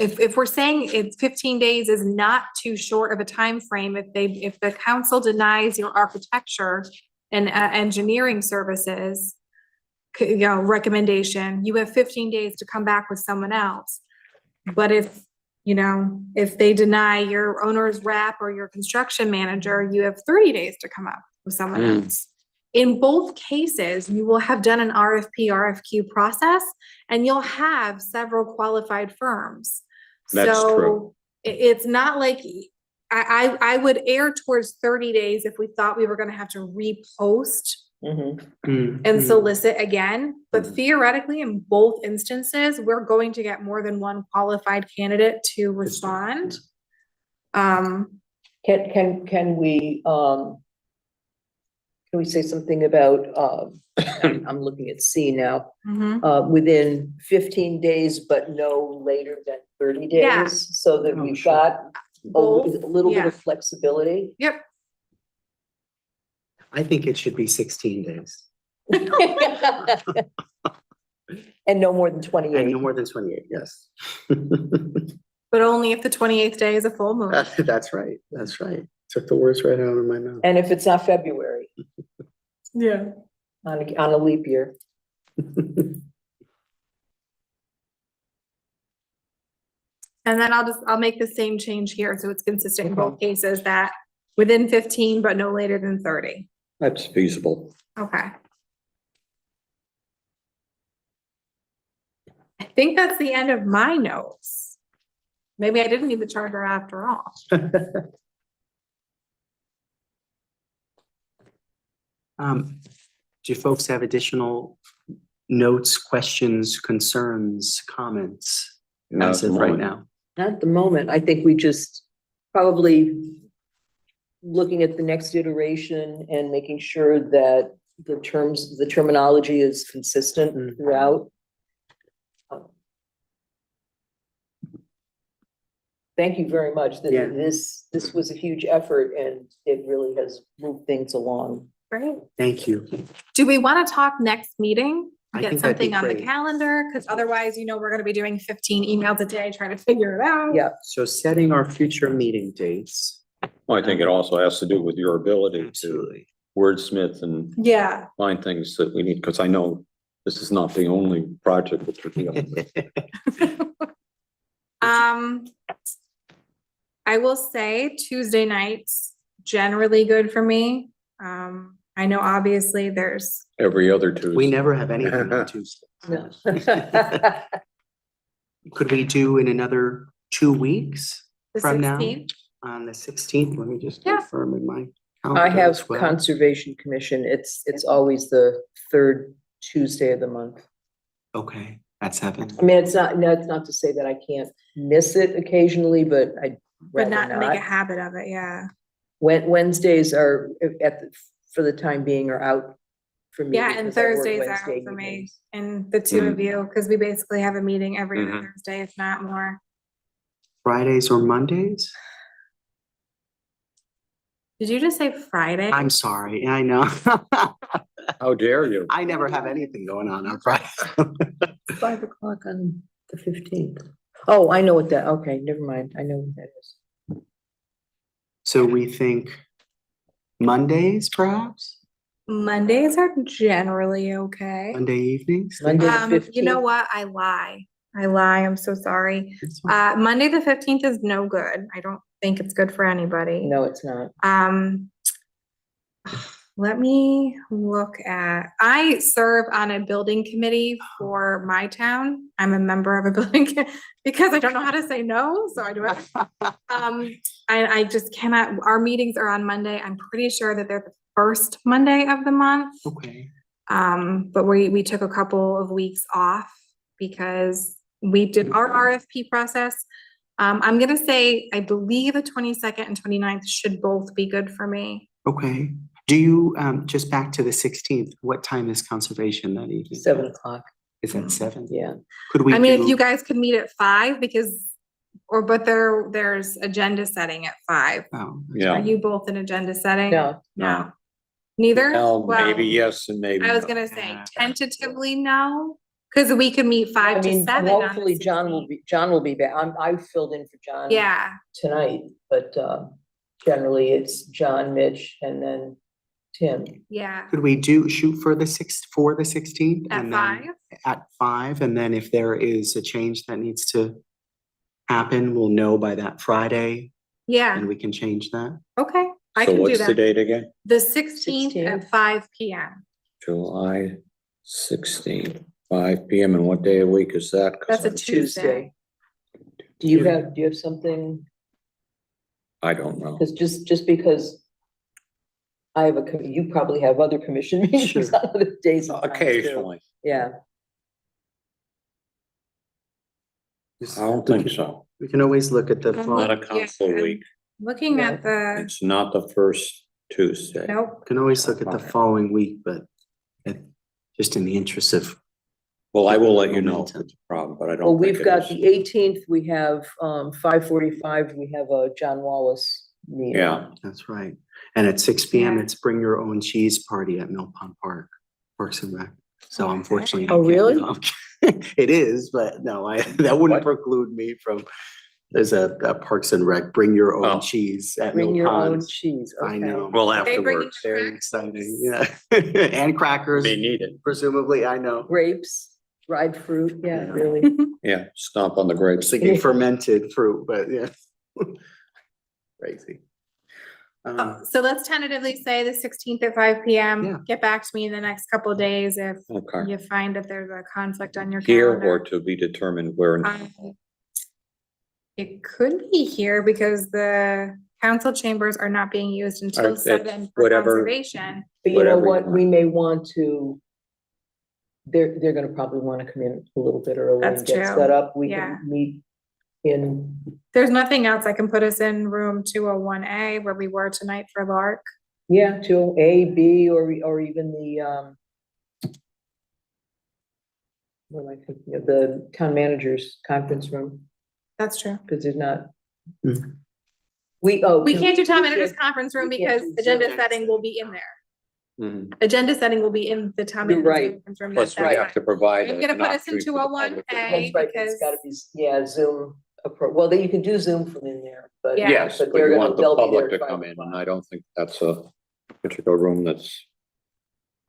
If we're saying it's 15 days is not too short of a time frame, if the council denies your architecture and engineering services, recommendation, you have 15 days to come back with someone else. But if they deny your owner's rep or your construction manager, you have 30 days to come up with someone else. In both cases, you will have done an RFQ process and you'll have several qualified firms. That's So true. it's not like, I would err towards 30 days if we thought we were gonna have to repost and solicit again. But theoretically, in both instances, we're going to get more than one qualified candidate to respond. Can we say something about, I'm looking at C now, within 15 days, but no later than 30 days? Yeah. So that Oh, we've sure. got a little bit yeah. of flexibility. Yep. I think it should be 16 days And no more than and 28. no more than 28, yes. But only if the 28th day is a full moon. That's right. Took the words right out of my mouth. And if it's not February, Yeah. on a leap year. And then I'll make the same change here, so it's consistent in both cases, that within 15, but no later than 30. That's feasible. Okay. I think that's the end of my notes. Maybe I didn't need the charter after all. Do you folks have additional notes, questions, concerns, comments Not as at the of right moment. now? Not at the moment. I think we just probably looking at the next iteration and making sure that the terminology is consistent throughout. Thank you very much. Yeah. This was a huge effort and it really has moved things along. Great. Thank you. Do we want to talk next meeting? I Get think that'd be something on the great. calendar, because otherwise, we're gonna be doing 15 emails a day trying to figure it out. Yeah. So setting our future meeting dates. Well, I think it also has to do with your ability to Absolutely. wordsmith and Yeah. find things that we need, because I know this is not the only project that you're dealing with. I will say Tuesday nights generally good for me. I know obviously there's, Every other Tuesday. We never have anything on Tuesday. No. Could we do in another 2 weeks the from now? 16th. On the 16th? Let me just Yeah. confirm in my I calendar have as well. Conservation Commission. It's always the third Tuesday of the month. Okay, at 7. I mean, it's not to say that I can't miss it occasionally, but I'd But rather not make a not. habit of it, yeah. Wednesdays are for the time being are out for me. Yeah, and because I work Thursdays out Wednesday for me evenings. and the two of you, because we basically have a meeting every other Mhm. Thursday, if not more. Fridays or Mondays? Did you just say Friday? I'm sorry, I know. How dare you? I never have anything going on Friday. 5 o'clock on the 15th. Oh, I know what that, okay, never mind. I know what that is. So we think Mondays, perhaps? Mondays are generally okay. Monday evenings? Monday the You know 15th. what? I lie. I'm so sorry. That's fine. Monday, the 15th is no good. I don't think it's good for anybody. No, it's not. Let me look at, I serve on a building committee for my town. I'm a member of a building because I don't know how to say no, so I do it. I just cannot, our meetings are on Monday. I'm pretty sure that they're the first Monday of the month. Okay. But we took a couple of weeks off because we did our RFP process. I'm gonna say, I believe the 22nd and 29th should both be good for me. Okay. Do you, just back to the 16th, what time is conservation that evening? 7 o'clock. Is that 7? Yeah. Could we I mean, if do- you guys could meet at 5 but there's agenda setting at 5. Oh, Are Yeah. you both in agenda setting? No, No. Neither? Well, Well, maybe yes and maybe I was no. gonna say Yeah. tentatively no, because we could meet I 5 to mean, 7 on the hopefully John 16th. will be back. I filled in for John. Yeah, Tonight, but generally it's John, Mitch, and then Tim. yeah, could we shoot for the 16th? at and then 5. At 5, and then if there is a change that needs to happen, we'll know by that Friday Yeah, and we can change that. okay, I So can do what's the that. date again? The 16th 16th. at 5 PM. July 16th, 5 PM. And what day of the week is that? 'Cause That's a I'm- Tuesday. Do you have something? I don't know. Because just because I have you probably have other commission meetings Sure. on other days. and times, too. Occasionally. Yeah, I don't think so. We can always look at the Mhm. fall, Not a Yeah, council and- week. Looking at the, It's not the first Tuesday. nope, we can always look at the following week, but just in the interest of, Well, I will let you know if Momentum. it's a problem, but I well, don't think we've it got is. the 18th, we have 5:45, we have a John Wallace meeting. Yeah, that's right. And at 6 PM, Yeah. it's bring your own cheese party at Mill Pond Park, Parks and Rec. So Okay. unfortunately. I Oh, can't really? go. It is, but no, that wouldn't What? preclude me from, there's a Parks and Rec, bring your Oh. own cheese at Bring Mill your own Pond. cheese, I okay. know. well, They bring afterwards, you- Very exciting, yeah. And crackers, they need it. presumably, I know. Grapes, dried fruit, yeah, Yeah. really. Yeah, stomp on the grapes. Thinking fermented fruit, but yeah. Crazy. so let's tentatively say the 16th at 5 PM. Yeah. Get back to me in the next couple of days if Okay. you find that there's a conflict on your Here or calendar. to be determined where. It could be here because the council chambers are not being used until Alright, 7 for whatever. conservation. But you know Whatever you what, want. we may want to, they're gonna probably wanna come in a little bit early That's and get true. set up. We Yeah. can meet in, There's nothing else. I can put us in room 201A where we were tonight for Lark. yeah, to A, B, or even the, what am I thinking of, the town manager's conference room, That's true. because there's not. Mhm. We can't do town we manager's can't- conference room we can't because do agenda Zoom. setting will be in there. Mhm. Agenda setting will be in the town You're manager's right. conference room. Plus, we That's have fine. to provide. I'm gonna an put us in opportunity for the public to- 201A. That's right, it's gotta be, because- yeah, Zoom, well, then you can do Zoom from in there, but. Yeah. Yes, but they're you gonna- want the they'll be public there to at come 5 in, o'clock. and I don't think that's a particular room that's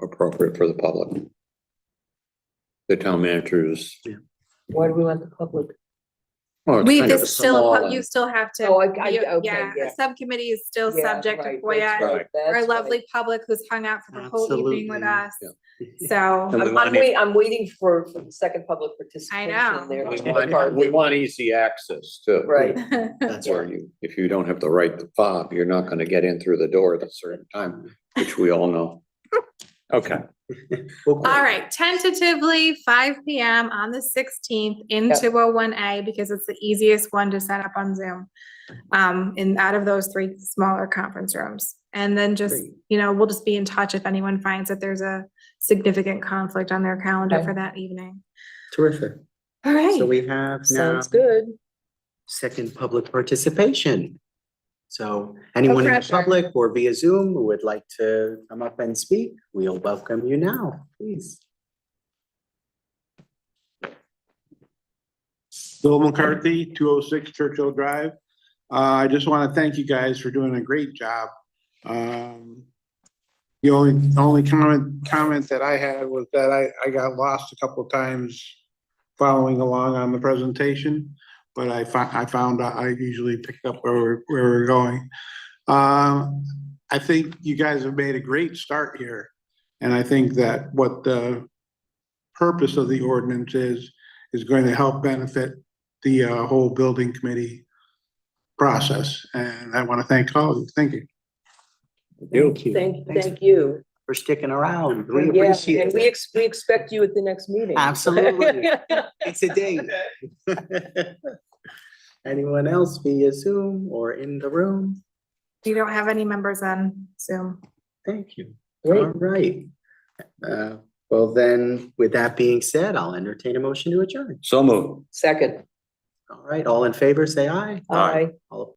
appropriate for the public. The town managers. Why do we want the public? Well, it's We, kind of this still, small you and- still have to. Oh, yeah, okay, yeah. the subcommittee is still Yeah, subject to right, FOIA. that's right, Our that's lovely right. public who's hung out for the whole evening with Absolutely. us. Yeah. So, And we I'm want it- I'm waiting for the second public participation know. there. We want easy access too. Right, That's Where right. you, if you don't have the right to fob, you're not gonna get in through the door at a certain time, which we all know. Okay, Well, great. All right, tentatively 5 p.m. on the 16th in Yep. 201A because it's the easiest one to set up on Zoom. In out of those 3 smaller conference rooms. And then just, Great. we'll just be in touch if anyone finds that there's a significant conflict on their calendar Okay. for that evening. Terrific. All right. So we have now Sounds good. second public participation. So anyone in the pressure. public or via Zoom who would like to come up and speak, we'll welcome you now, please. Bill McCarthy, 206 Churchill Drive. I just want to thank you guys for doing a great job. The only comment that I had was that I got lost a couple of times following along on the presentation, but I found out I usually picked up where we're going. I think you guys have made a great start here. And I think that what the purpose of the ordinance is going to help benefit the whole building committee process. And I want to thank all of you. Thank you. Thank you. Thanks Thank you. for sticking around. We Yeah, appreciate and it. we expect you at the next meeting. Absolutely. It's a date. Anyone else via Zoom or in the room? You don't have any members on Zoom. Thank you. Great. All right. Well, then, with that being said, I'll entertain a motion to adjourn. so moved. Second, All right, all in favor, say aye. aye. All